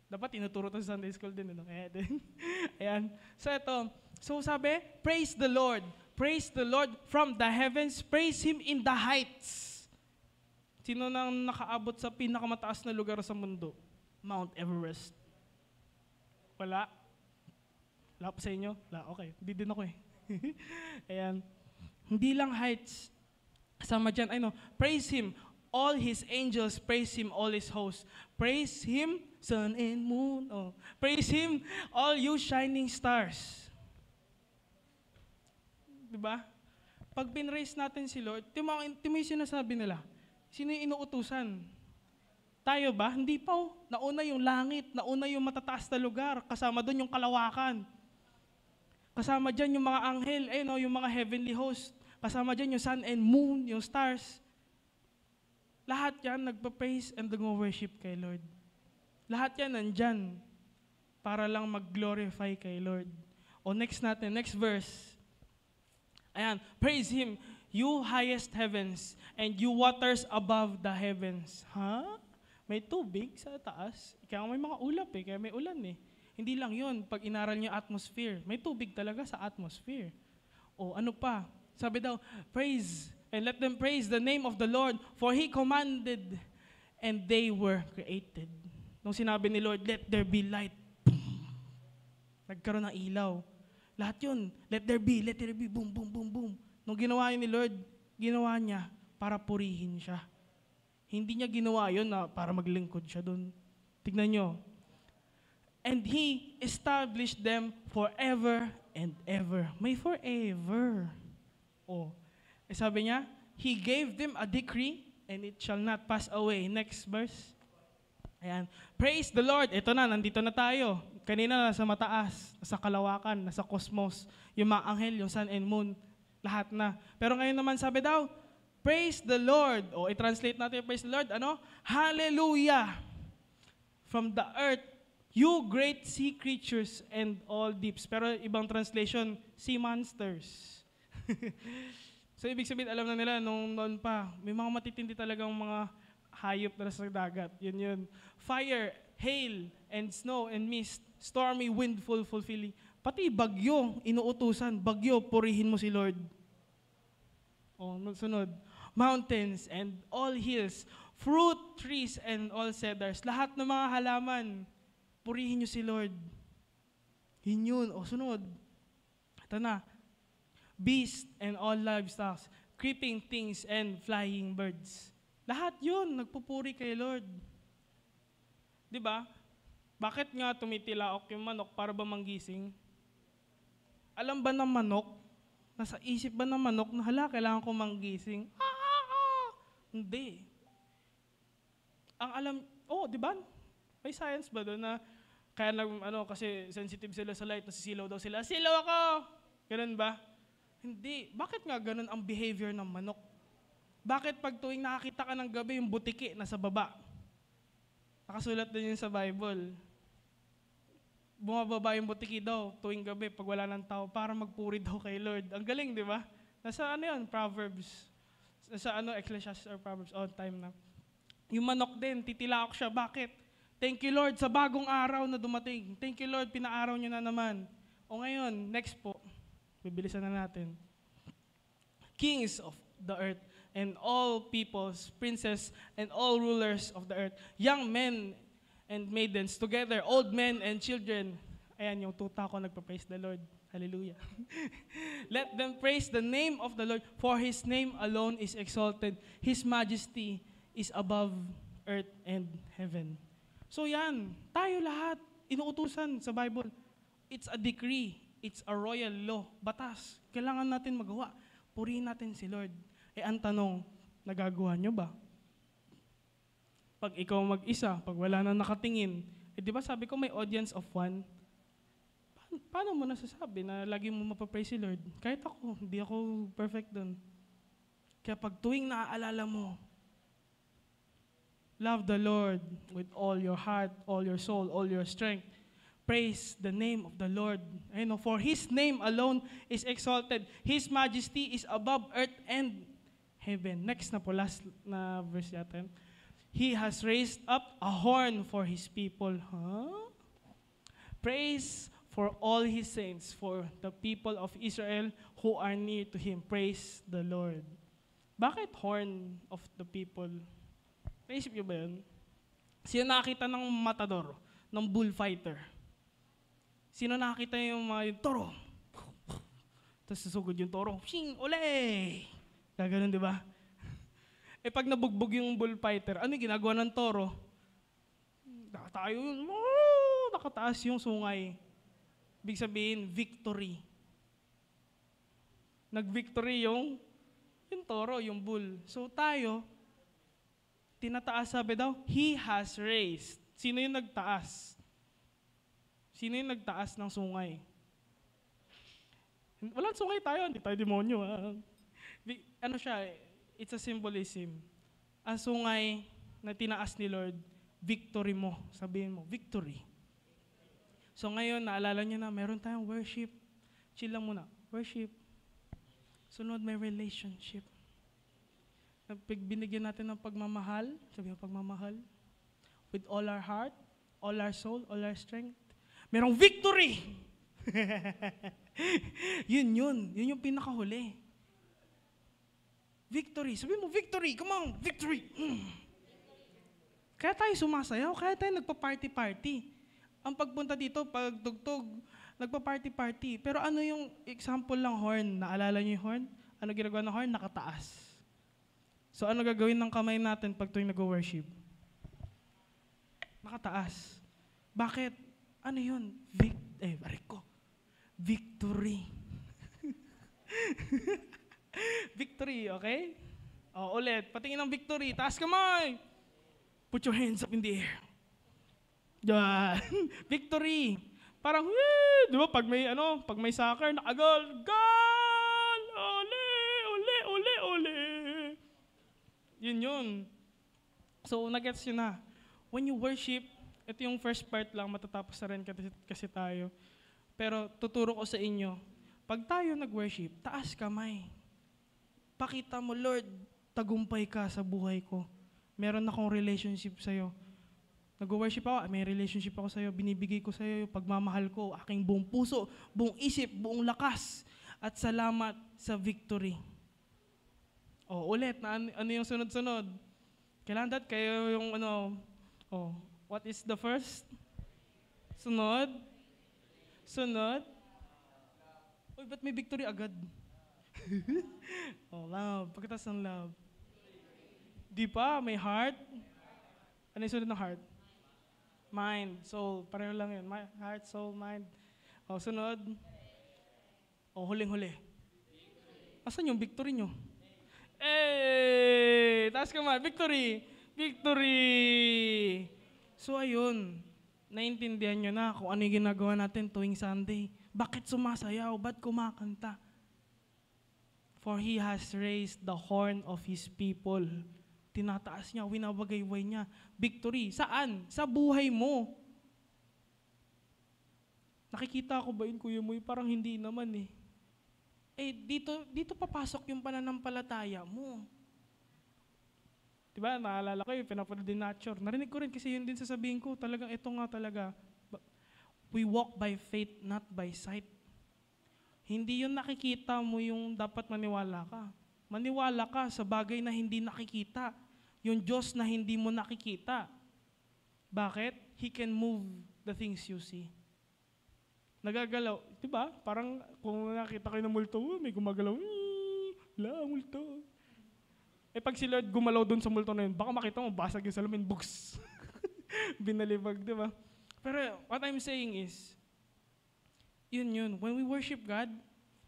dapat tinuturo to sa Sunday school din. Ayan. So, ito. So, sabi, praise the Lord. Praise the Lord from the heavens. Praise Him in the heights. Sino nang nakaabot sa pinakamataas na lugar sa mundo? Mount Everest. Wala? Wala pa sa inyo? Wala, okay. Hindi din ako eh. Ayan. Hindi lang heights. Kasama dyan, praise Him, all His angels, praise Him, all His hosts. Praise Him, sun and moon. Praise Him, all you shining stars. Diba? Pag pinraise natin si Lord, timo yung sinasabi nila, sino yung inuutusan? Tayo ba? Hindi pa. Nauna yung langit, nauna yung matataas na lugar, kasama doon yung kalawakan. Kasama dyan yung mga anghel, yung mga heavenly host. Kasama dyan yung sun and moon, yung stars. Lahat yan nagpa-praise and nag-worship kay Lord. Lahat yan nandyan para lang mag-glorify kay Lord. Next natin, next verse. Ayan, praise Him, you highest heavens, and you waters above the heavens. May tubig sa taas. Kaya may mga ulap kaya may ulan Hindi lang yun, pag inaral niyo atmosphere, may tubig talaga sa atmosphere. Ano pa? Sabi daw, praise, and let them praise the name of the Lord, for He commanded, and they were created. Nung sinabi ni Lord, let there be light, boom, nagkaroon ng ilaw. Lahat yun, let there be, boom, boom, boom, boom. Nung ginawa yun ni Lord, ginawa niya para purihin siya. Hindi niya ginawa yun para maglingkod siya doon. Tignan nyo. And He established them forever and ever. May forever. Sabi niya, He gave them a decree and it shall not pass away. Next verse. Ayan. Praise the Lord. Ito na, nandito na tayo. Kanina nasa mataas, nasa kalawakan, nasa cosmos. Yung mga anghel, yung sun and moon, lahat na. Pero ngayon naman sabi daw, praise the Lord. I-translate natin praise the Lord. Hallelujah. From the earth, you great sea creatures and all deeps. Pero ibang translation, sea monsters. So ibig sabihin, alam na nila, nung noon pa, may mga matitindi talagang mga hayop na sa dagat. Yun. Fire, hail, and snow, and mist, stormy wind fulfilling. Pati bagyo, inuutusan. Bagyo, purihin mo si Lord. Sunod. Mountains and all hills, fruit trees and all cedars. Lahat ng mga halaman, purihin niyo si Lord. Yun. Sunod. Ito na. Beasts and all livestock, creeping things and flying birds. Lahat yun, nagpupuri kay Lord. Diba? Bakit nga tumitilaok yung manok para ba manggising? Alam ba ng manok? Nasa isip ba ng manok na kailangan ko manggising? Hindi. Ang alam, di ba? May science ba doon na kaya kasi sensitive sila sa light, nasisilaw daw sila. Silaw ako! Ganun ba? Hindi. Bakit nga ganun ang behavior ng manok? Bakit pag tuwing nakakita ka ng gabi, yung butiki nasa baba? Nakasulat din yun sa Bible. Bumababa yung butiki daw tuwing gabi pag wala ng tao para magpuri daw kay Lord. Ang galing, di ba? Nasa Proverbs. Nasa Ecclesiastes or Proverbs, on time na. Yung manok din, titilaok siya. Bakit? Thank you, Lord, sa bagong araw na dumating. Thank you, Lord, pinaaraw nyo na naman. O ngayon, next po, bibilisan na natin. Kings of the earth and all peoples, princes and all rulers of the earth, young men and maidens together, old men and children. Ayan, yung tuta ko nagpa-praise the Lord. Hallelujah. Let them praise the name of the Lord, for His name alone is exalted. His majesty is above earth and heaven. So yan, tayo lahat, inuutusan sa Bible. It's a decree, it's a royal law, batas. Kailangan natin magawa. Purihin natin si Lord. Ang tanong, nagagawa nyo ba? Pag ikaw mag-isa, pag wala na nakatingin, di ba sabi ko may audience of one? Paano mo nasasabi na lagi mo mapapraise si Lord? Kahit ako, hindi ako perfect dun. Kaya pag tuwing naaalala mo, love the Lord with all your heart, all your soul, all your strength. Praise the name of the Lord. For His name alone is exalted. His majesty is above earth and heaven. Next na po, last na verse natin. He has raised up a horn for His people. Praise for all His saints, for the people of Israel who are near to Him. Praise the Lord. Bakit horn of the people? Naisip niyo ba yun? Sino nakakita ng matador, ng bullfighter? Sino nakakita yung mga toro? Tapos susugod yung toro. Shing! Ole! Gaganon, di ba? Pag nabugbog yung bullfighter, ano yung ginagawa ng toro? Nakatayo yun. Nakataas yung sungay. Ibig sabihin, victory. Nag-victory yung toro, yung bull. So tayo, tinataas, sabi daw, He has raised. Sino yung nagtaas? Sino yung nagtaas ng sungay? Walang sungay tayo, hindi tayo demonyo. Ano siya, it's a symbolism. Ang sungay na tinaas ni Lord, victory mo. Sabihin mo, victory. So ngayon, naalala niyo na, meron tayong worship. Chill lang muna. Worship. Sunod, may relationship. Binigyan natin ng pagmamahal, sabi mo pagmamahal, with all our heart, all our soul, all our strength. Merong victory! Yun yung pinakahuli. Victory. Sabi mo, victory! Come on, victory! Kaya tayo sumasayaw, kaya tayo nagpa-party-party. Ang pagpunta dito, pagtugtog, nagpa-party-party. Pero ano yung example lang horn? Naalala niyo yung horn? Ano ginagawa ng horn? Nakataas. So ano gagawin ng kamay natin pag tuwing nag-worship? Nakataas. Bakit? Ano yun? Victory. Victory, okay? Ulit. Patingin ng victory. Taas kamay. Put your hands up in the air. Yan. Victory. Parang, di ba? Pag may soccer, nakagol. Goal! Ole! Yun. So, nag-gets yun na. When you worship, ito yung first part lang, matatapos na rin kasi tayo. Pero tuturo ko sa inyo, pag tayo nag-worship, taas kamay. Pakita mo, Lord, tagumpay ka sa buhay ko. Meron akong relationship sa'yo. Nag-worship ako, may relationship ako sa'yo, binibigay ko sa'yo yung pagmamahal ko, aking buong puso, buong isip, buong lakas, at salamat sa victory. Ulit, ano yung sunod-sunod? Kailangan kayo yung what is the first? Sunod? Uy, ba't may victory agad? Love. Pagkatas ng love. Di pa, may heart. Ano yung sunod ng heart? Mind, soul. Pareho lang yun. Heart, soul, mind. Sunod. Huling-huli. Asan yung victory nyo? Taas ka man. Victory! So ayun, naintindihan nyo na kung ano yung ginagawa natin tuwing Sunday. Bakit sumasayaw? Ba't kumakanta? For He has raised the horn of His people. Tinataas niya, winabagayway niya. Victory. Saan? Sa buhay mo. Nakikita ko ba yun, Kuya Moy? Parang hindi naman eh. Dito papasok yung pananampalataya mo. Diba, naalala ko yung pinapanood din Nature. Narinig ko rin kasi yun din sasabihin ko, talagang ito nga talaga. We walk by faith, not by sight. Hindi yun nakikita mo yung dapat maniwala ka. Maniwala ka sa bagay na hindi nakikita. Yung Diyos na hindi mo nakikita. Bakit? He can move the things you see. Nagagalaw. Diba? Parang kung nakita kayo ng multo, may gumagalaw. Wala, multo. Pag si Lord gumalaw doon sa multo na yun, baka makita mo, basag yung salamin, bugs. Binalibag, di ba? Pero what I'm saying is, yun. When we worship God,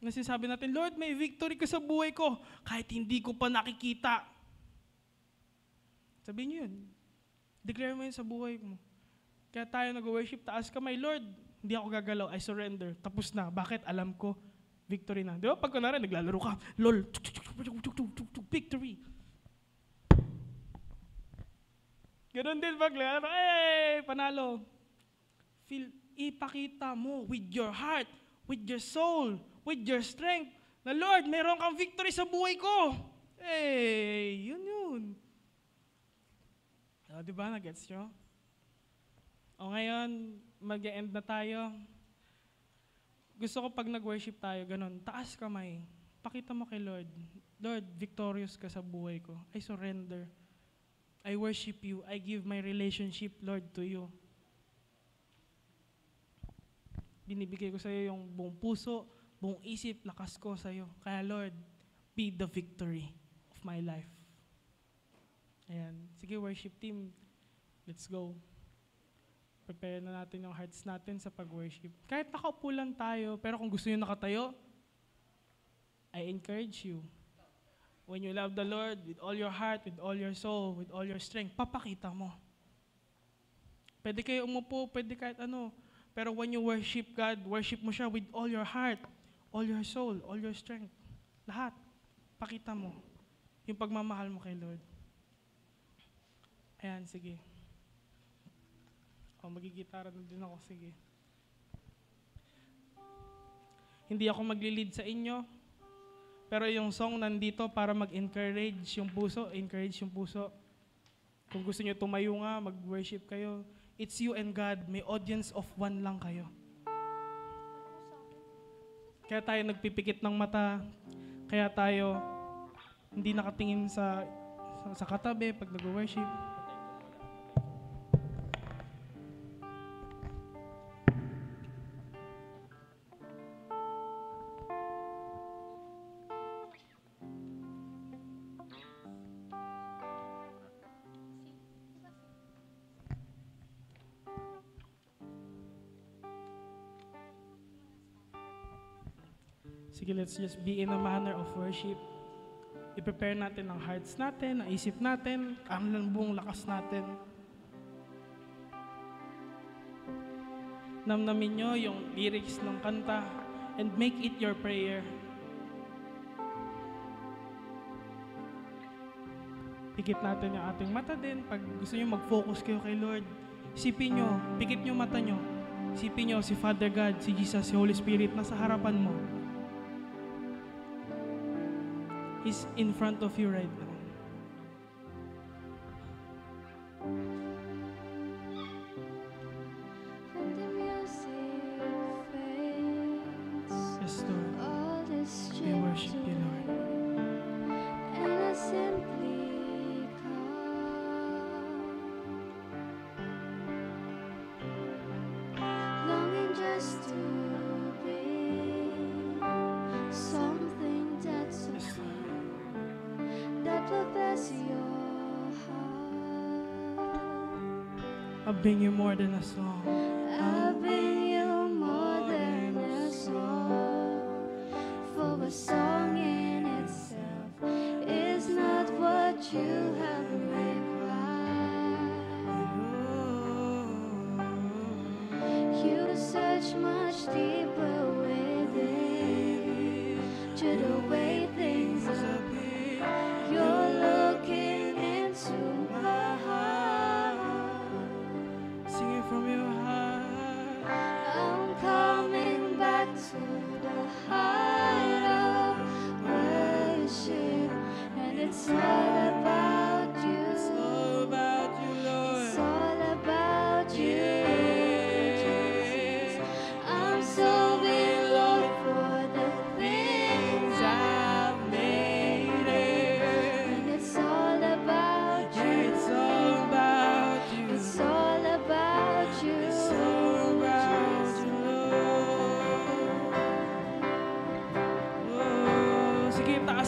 nasisabi natin, Lord, may victory ka sa buhay ko, kahit hindi ko pa nakikita. Sabihin niyo yun. Declare mo yun sa buhay mo. Kaya tayo nag-worship, taas kamay, Lord, hindi ako gagalaw, I surrender. Tapos na. Bakit? Alam ko, victory na. Di ba? Pag kunwari, naglalaro ka, lol, victory. Ganon din pag laro, panalo. Ipakita mo with your heart, with your soul, with your strength, na Lord, meron kang victory sa buhay ko. Yun. Di ba? Nag-gets nyo? O ngayon, mag-e-end na tayo. Gusto ko pag nag-worship tayo, ganon, taas kamay. Pakita mo kay Lord, Lord, victorious ka sa buhay ko. I surrender. I worship you. I give my relationship, Lord, to you. Binibigay ko sa iyo yung buong puso, buong isip, lakas ko sa iyo. Kaya Lord, be the victory of my life. Ayan. Sige, worship team. Let's go. Prepare na natin yung hearts natin sa pag-worship. Kahit nakaupo lang tayo, pero kung gusto nyo nakatayo, I encourage you. When you love the Lord with all your heart, with all your soul, with all your strength, papakita mo. Pwede kayo umupo, pwede kahit ano. Pero when you worship God, worship mo siya with all your heart, all your soul, all your strength. Lahat. Pakita mo yung pagmamahal mo kay Lord. Ayan, sige. Magigitara na din ako, sige. Hindi ako magli-lead sa inyo, pero yung song nandito para mag-encourage yung puso, encourage yung puso. Kung gusto nyo tumayo nga, mag-worship kayo. It's you and God. May audience of one lang kayo. Kaya tayo nagpipikit ng mata. Kaya tayo hindi nakatingin sa katabi pag nag-worship. Sige, let's just be in a manner of worship. I-prepare natin ang hearts natin, ang isip natin, ang buong lakas natin. Namnamin nyo yung lyrics ng kanta and make it your prayer. Pikit natin yung ating mata din. Pag gusto nyo mag-focus kayo kay Lord, isipin nyo, pikit nyo mata nyo. Isipin nyo si Father God, si Jesus, si Holy Spirit nasa harapan mo. He's in front of you right now. When the music fades, Yes, Lord. all is We worship you, Lord. and I simply come, longing just to be something that's so Yes, Lord. that will bless your heart. I'll bring you more than a song. I'll bring you more than a song, for a song in itself is not what you have required. You search much deeper within to the way things appear. You're looking into my heart. Sing it from your heart. I'm coming back to the heart of worship, and it's all about you.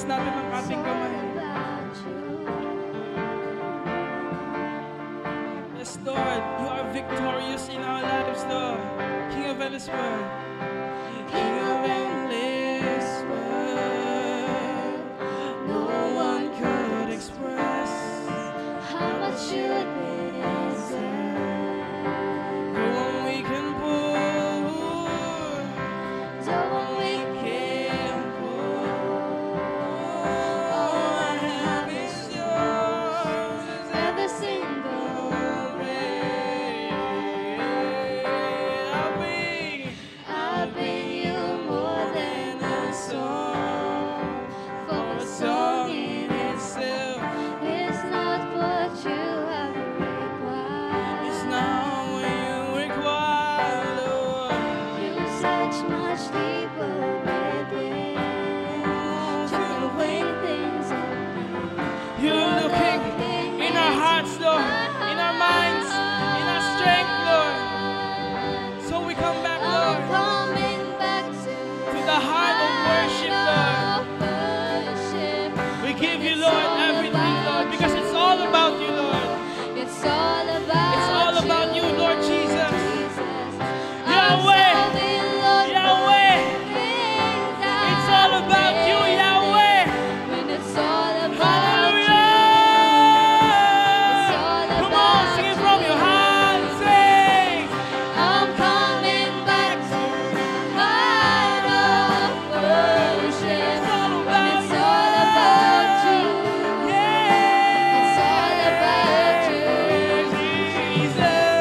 Itaas natin ang ating kamay. Yes, Lord, you are victorious in our lives, Lord. King of endless world. King of endless world. No one could express How much you deserve. the one we can pour. The one we Can pour. All I have is yours. every single. I'll bring you more than a song. For a song in itself is not what you have required. You search much deeper within to the way things are. You're looking in our hearts, Lord, in our minds, in our strength, Lord. So we come back, I'm Lord, coming back to the heart of worship, Lord. We give you, Lord, everything, Lord, because it's all about you, Lord. It's all about It's all about you, Lord Jesus. Jesus. Yahweh. I'm serving Lord Yahweh. things It's all about you, Yahweh. when it's all about Hallelujah. It's all Come on, about sing it from your heart. Sing. I'm coming back to the heart of worship. It's all When about it's all about you. Yeah. It's all about you. Jesus.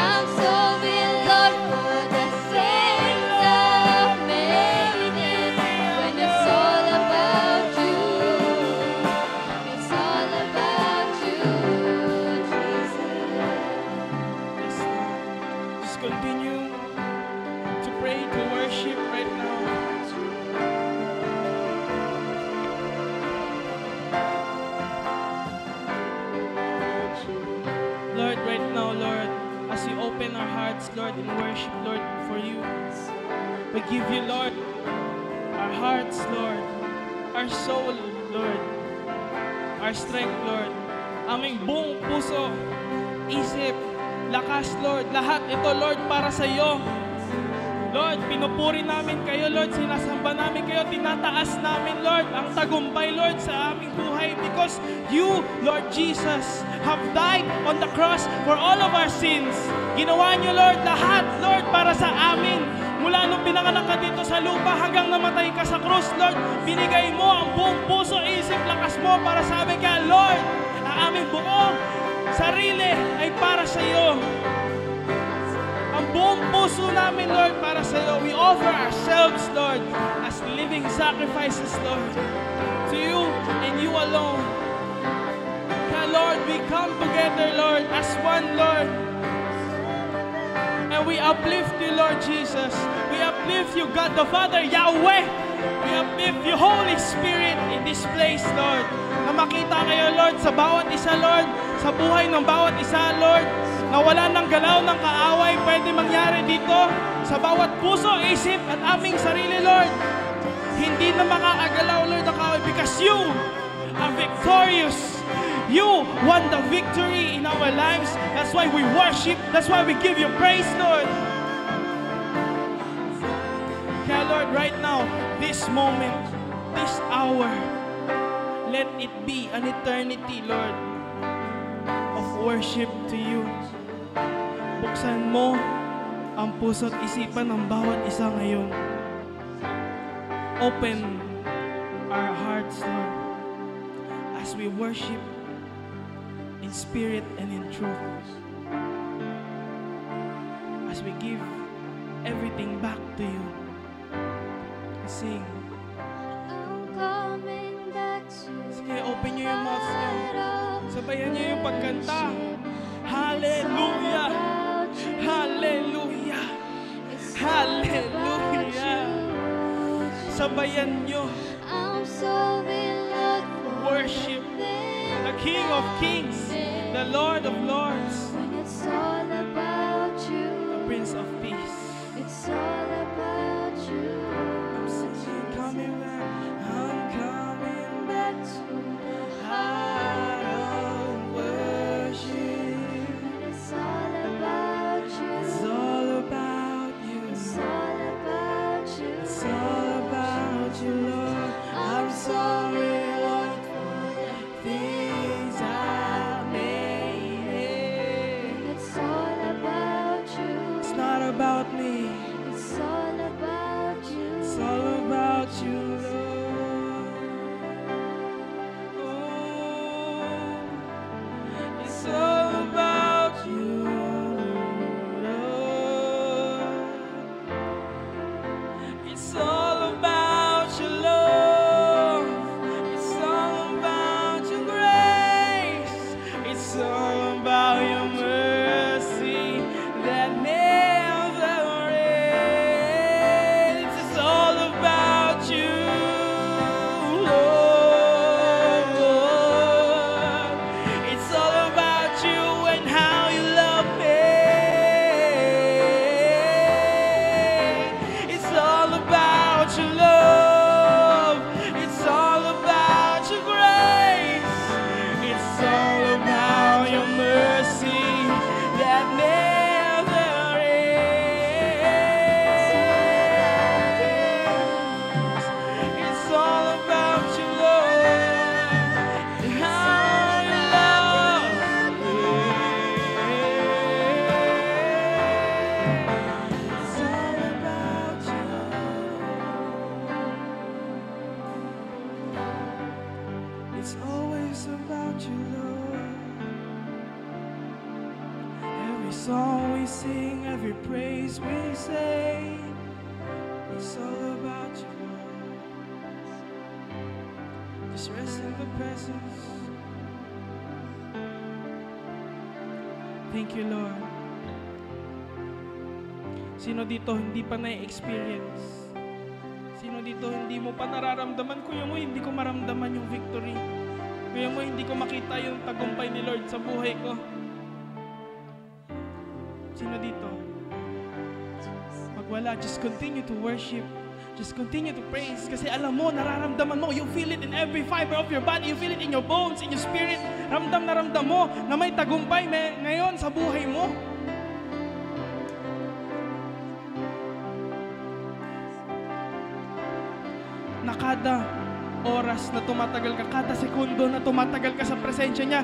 I'm serving Lord for the things I've made it. When it's all about you. It's all about you, Jesus. Yes, Lord. Just continue to pray, to worship right now. Lord, right now, Lord, as we open our hearts, Lord, in worship, Lord, for you, we give you, Lord, our hearts, Lord, our soul, Lord, our strength, Lord, aming buong puso, isip, lakas, Lord, lahat ito, Lord, para sa iyo. Lord, pinupuri namin kayo, Lord, sinasamba namin kayo, tinataas namin, Lord, ang tagumpay, Lord, sa aming buhay because you, Lord Jesus, have died on the cross for all of our sins. Ginawa niyo, Lord, lahat, Lord, para sa amin. Mula nung pinanganak ka dito sa lupa hanggang namatay ka sa krus, Lord, binigay mo ang buong puso, isip, lakas mo para sa amin. Kaya, Lord, ang aming buong sarili ay para sa iyo. Ang buong puso namin, Lord, para sa iyo. We offer ourselves, Lord, as living sacrifices, Lord, to you and you alone. Kaya, Lord, we come together, Lord, as one, Lord. And we uplift you, Lord Jesus. We uplift you, God the Father, Yahweh. We uplift you, Holy Spirit, in this place, Lord. Na makita kayo, Lord, sa bawat isa, Lord, sa buhay ng bawat isa, Lord, na wala ng galaw ng kaaway pwede mangyari dito sa bawat puso, isip at aming sarili, Lord. Hindi na makakagalaw, Lord, ang kaaway because you are victorious. You won the victory in our lives. That's why we worship. That's why we give you praise, Lord. Kaya, Lord, right now, this moment, this hour, let it be an eternity, Lord, of worship to you. Buksan mo ang puso at isipan ng bawat isa ngayon. Open our hearts, Lord, as we worship in spirit and in truth. As we give everything back to you. Sing. I'm coming back to Sige, open nyo yung mouths nyo. heart of Sabayan nyo yung pagkanta. Hallelujah! Hallelujah! Hallelujah! Sabayan nyo. I'm serving Lord for Worship the King of Kings, the Lord of Lords, when it's all about you. the Prince of Peace. It's all about you. I'm singing, coming back. I'm coming It's always about you, Lord. Every song we sing, every praise we say, it's all about you, Lord. Just rest in the presence. Thank you, Lord. Sino dito hindi pa na-experience? Sino dito hindi mo pa nararamdaman? Kuya mo, hindi ko maramdaman yung victory. Kuya mo, hindi ko makita yung tagumpay ni Lord sa buhay ko. Sino dito? Pag wala, just continue to worship. Just continue to praise. Kasi alam mo, nararamdaman mo. You feel it in every fiber of your body. You feel it in your bones, in your spirit. Ramdam na ramdam mo na may tagumpay ngayon sa buhay mo. Na kada oras na tumatagal ka, kada segundo na tumatagal ka sa presensya niya,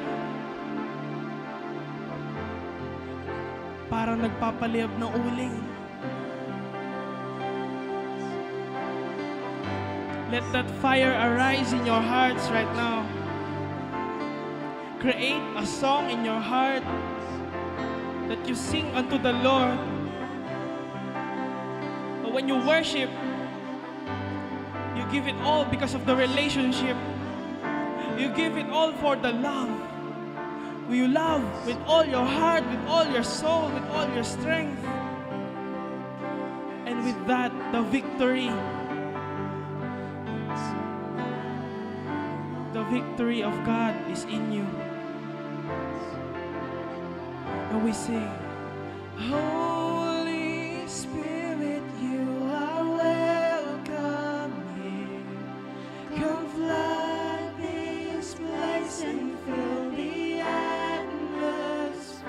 parang nagpapaliyab ng uling. Let that fire arise in your hearts right now. Create a song in your heart that you sing unto the Lord. But when you worship, you give it all because of the relationship. You give it all for the love. You love with all your heart, with all your soul, with all your strength. And with that, the victory of God is in you. And we sing, Holy Spirit, you are welcome here. Come flood this place and fill the atmosphere.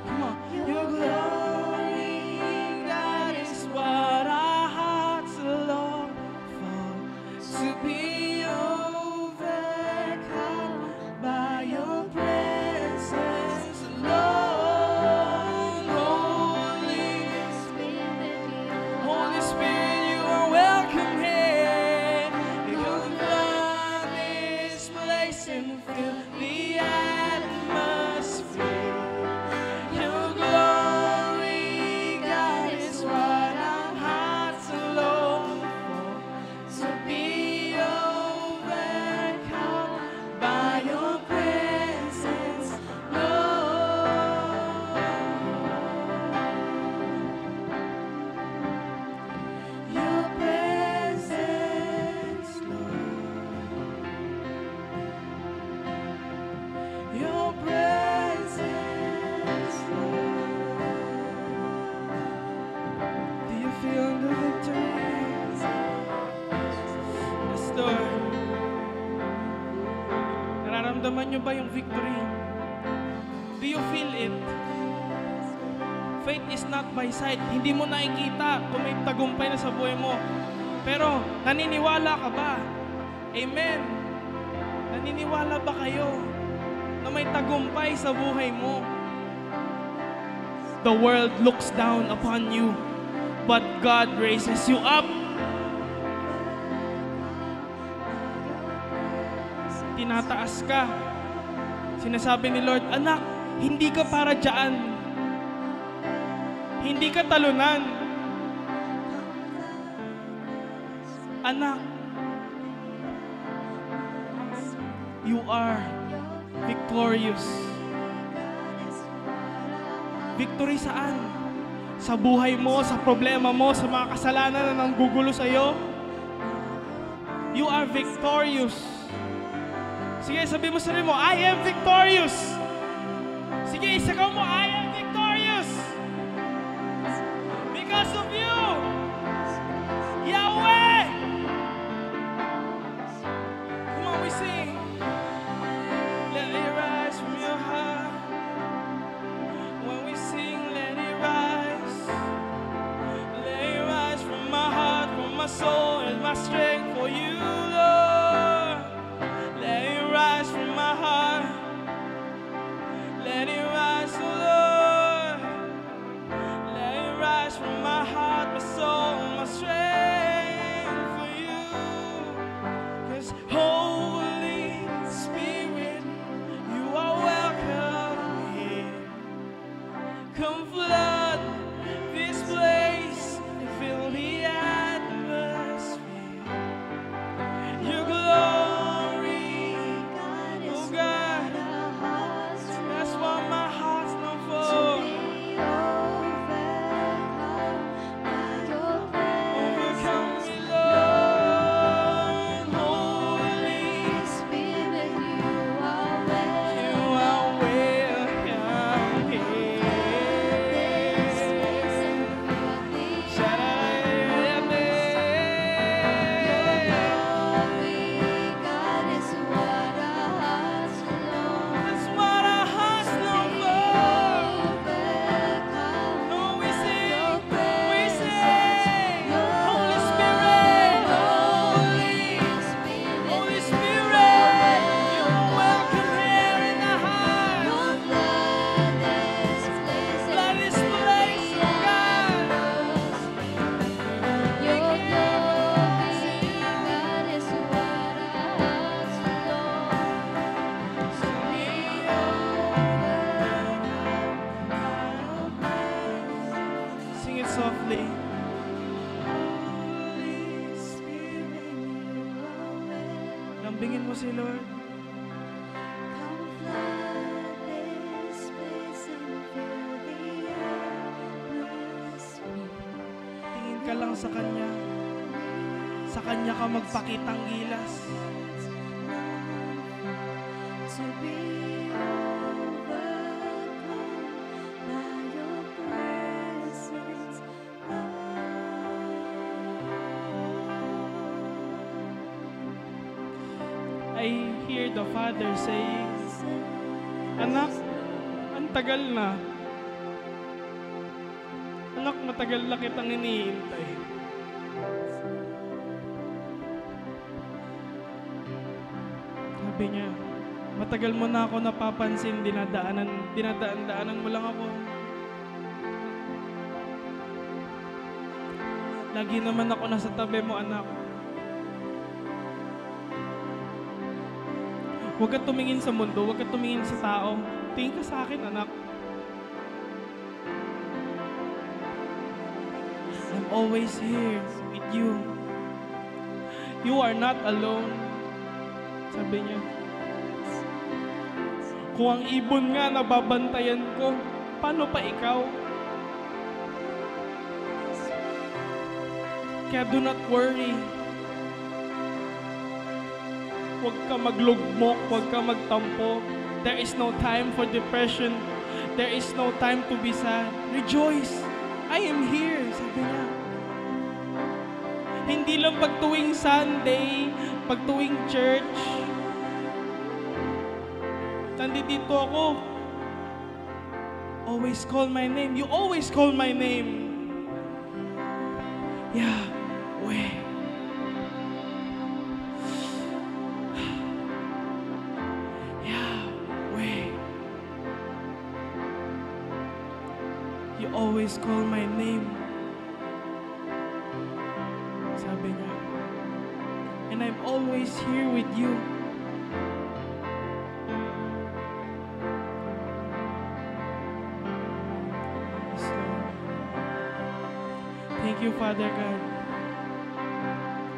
Come on. Your glory, God, is what our hearts long for. To be overcome by your presence, Lord. Holy Spirit, you are welcome here. You come flood this place and fill the atmosphere. Your glory, God, is what our hearts long for. To be overcome by your presence, Lord. Your presence, Lord. Your presence, Lord. Do you feel the victory? Yes, Lord. Nararamdaman niyo ba yung victory? Do you feel it? Faith is not by sight. Hindi mo nakikita kung may tagumpay na sa buhay mo. Pero, naniniwala ka ba? Amen. Naniniwala ba kayo na may tagumpay sa buhay mo? The world looks down upon you, but God raises you up. Tinataas ka. Sinasabi ni Lord, anak, hindi ka para dyan. Hindi ka talunan. Anak, you are victorious. Victory saan? Sa buhay mo, sa problema mo, sa mga kasalanan na nanggugulo sa'yo. You are victorious. Sige, sabi mo sa sarili mo, I am victorious. Sige, isagaw mo, I am victorious. Because of you, Yahweh. Come on, we sing. Let it rise from your heart. When we sing, let it rise. Let it rise from my heart, from my soul and my strength for you, Lord. Let it rise from my heart. Let it rise, oh Lord. Let it rise from my heart, my soul, my strength for you. 'Cause holy Lambingin mo si Lord. Come flood this place and fill the atmosphere. Tingin ka lang sa Kanya. Sa Kanya ka magpakitang gilas. To be overcome by your presence, I hear the Father saying, Anak, ang tagal na. Anak, matagal na kitang iniintay. Sabi niya, matagal mo na ako napapansin, dinadaan-daanan mo lang ako. Lagi naman ako nasa tabi mo, anak. Huwag ka tumingin sa mundo, huwag ka tumingin sa tao. Tingin ka sa akin, anak. I'm always here with you. You are not alone. Sabi niya. Kung ang ibon nga nababantayan ko, paano pa ikaw? Kaya do not worry. Huwag ka maglugmok, huwag ka magtampo. There is no time for depression. There is no time to be sad. Rejoice. I am here, sabi niya. Hindi lang pagtuwing Sunday, pagtuwing church. Nandito ako. Always call my name. You always call my name. Yahweh. You always call my name. Sabi niya. And I'm always here with you. Yes, Lord. Thank you, Father God.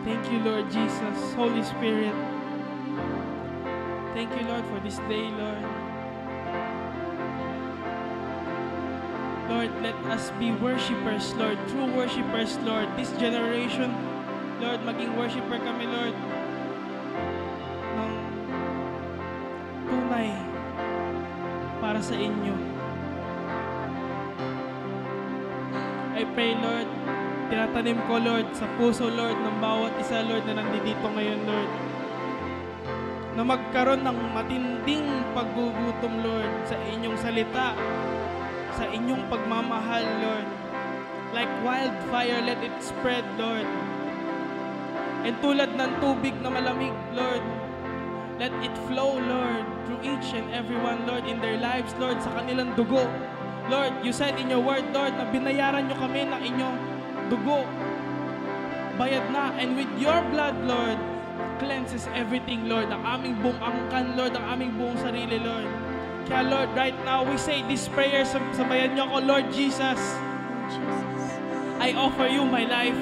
Thank you, Lord Jesus, Holy Spirit. Thank you, Lord, for this day, Lord. Lord, let us be worshipers, Lord. True worshipers, Lord. This generation, Lord, maging worshiper kami, Lord. Ng tunay para sa inyo. I pray, Lord, tinatanim ko, Lord, sa puso, Lord, ng bawat isa, Lord, na nandito ngayon, Lord. Na magkaroon ng matinding paggugutom, Lord, sa inyong salita, sa inyong pagmamahal, Lord. Like wildfire, let it spread, Lord. And tulad ng tubig na malamig, Lord, let it flow, Lord, through each and everyone, Lord, in their lives, Lord, sa kanilang dugo. Lord, you said in your word, Lord, na binayaran nyo kami ng inyong dugo. Bayad na. And with your blood, Lord, cleanses everything, Lord. Ang aming buong angkan, Lord, ang aming buong sarili, Lord. Kaya, Lord, right now, we say this prayer, sabayan nyo ako, Lord Jesus. I offer you my life.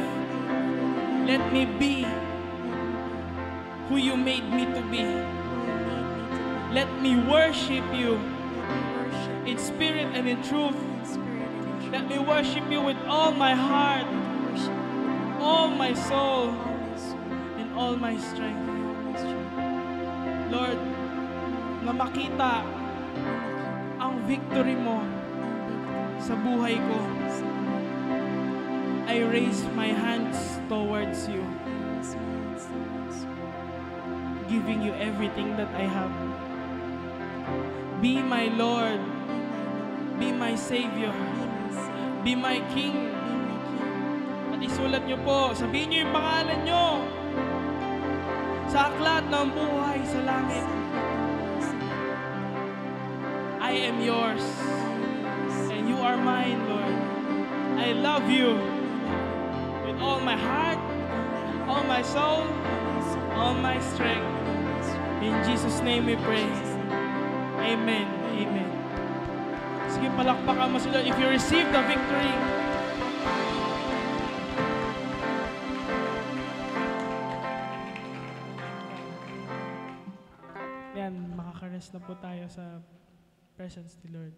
Let me be who you made me to be. Let me worship you in spirit and in truth. Let me worship you with all my heart, all my soul, and all my strength. Lord, na makita ang victory mo sa buhay ko. I raise my hands towards you, giving you everything that I have. Be my Lord, be my Savior, be my King. At isulat niyo po, sabihin niyo yung pangalan niyo sa aklat ng buhay sa langit. I am yours, and you are mine, Lord. I love you with all my heart, all my soul, all my strength. In Jesus' name we pray. Amen. Amen. Sige, palakpakan mo sila if you receive the victory. Yan, makakarest na po tayo sa presence ni Lord.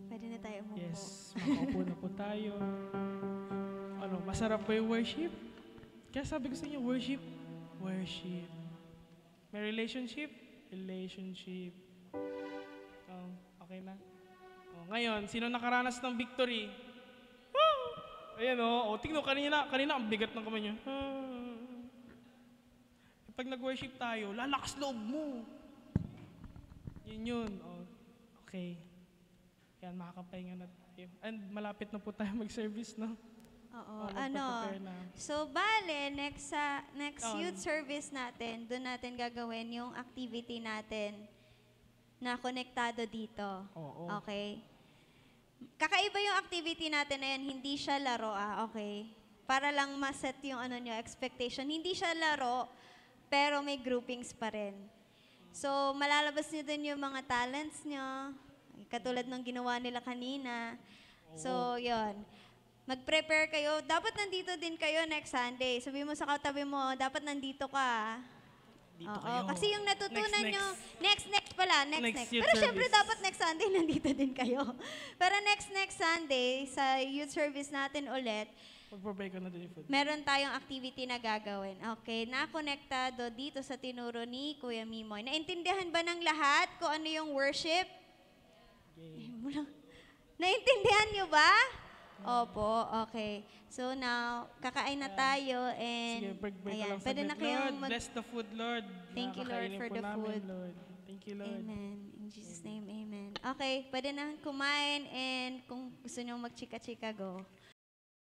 Pwede na tayo umupo. Yes, makaupo na po tayo. Ano, masarap ba yung worship? Kaya sabi ko sa inyo, worship. Worship. May relationship? Relationship. Oh, okay na? Oh, ngayon, sino nakaranas ng victory? Woo! Ayan o, tingnan kanina ang bigat ng kamay niya. Pag nag-worship tayo, lalakas loob mo. Yun. Oh, okay. Yan, makakapahinga na tayo. And malapit na po tayo mag-service, no? Oo, magpa-prepare na. So, bale, next Oh. youth service natin, doon natin gagawin yung activity natin na konektado dito. Oo. Okay? Kakaiba yung activity natin na yan, hindi siya laro, okay? Para lang ma-set yung nyo, expectation. Hindi siya laro, pero may groupings pa rin. So, malalabas nyo dun yung mga talents nyo, katulad ng ginawa nila kanina. So, yon. Mag-prepare kayo. Dapat nandito din kayo next Sunday. Sabi mo sa katabi mo, dapat nandito ka. Dito Oo, kayo. kasi yung natutunan Next. nyo, next pala, next. Youth Pero syempre service. dapat next Sunday nandito din kayo. Pero next Sunday, sa youth service natin ulit, Mag-prepare ka na din yung food. meron tayong activity na gagawin. Okay, na-konektado dito sa tinuro ni Kuya Mimoy. Naintindihan ba ng lahat kung ano yung worship? Naintindihan nyo ba? Opo, okay. So now, kakain na tayo Sige, and break ka ayan, lang pwede saglit. na kayong Lord, bless the food, Lord. Thank you, Lord, Nakakainin for po the namin, food. Lord. Thank you, Lord. Amen. In Jesus' name, amen. Okay, pwede na kumain and kung gusto nyo magchika-chika, go.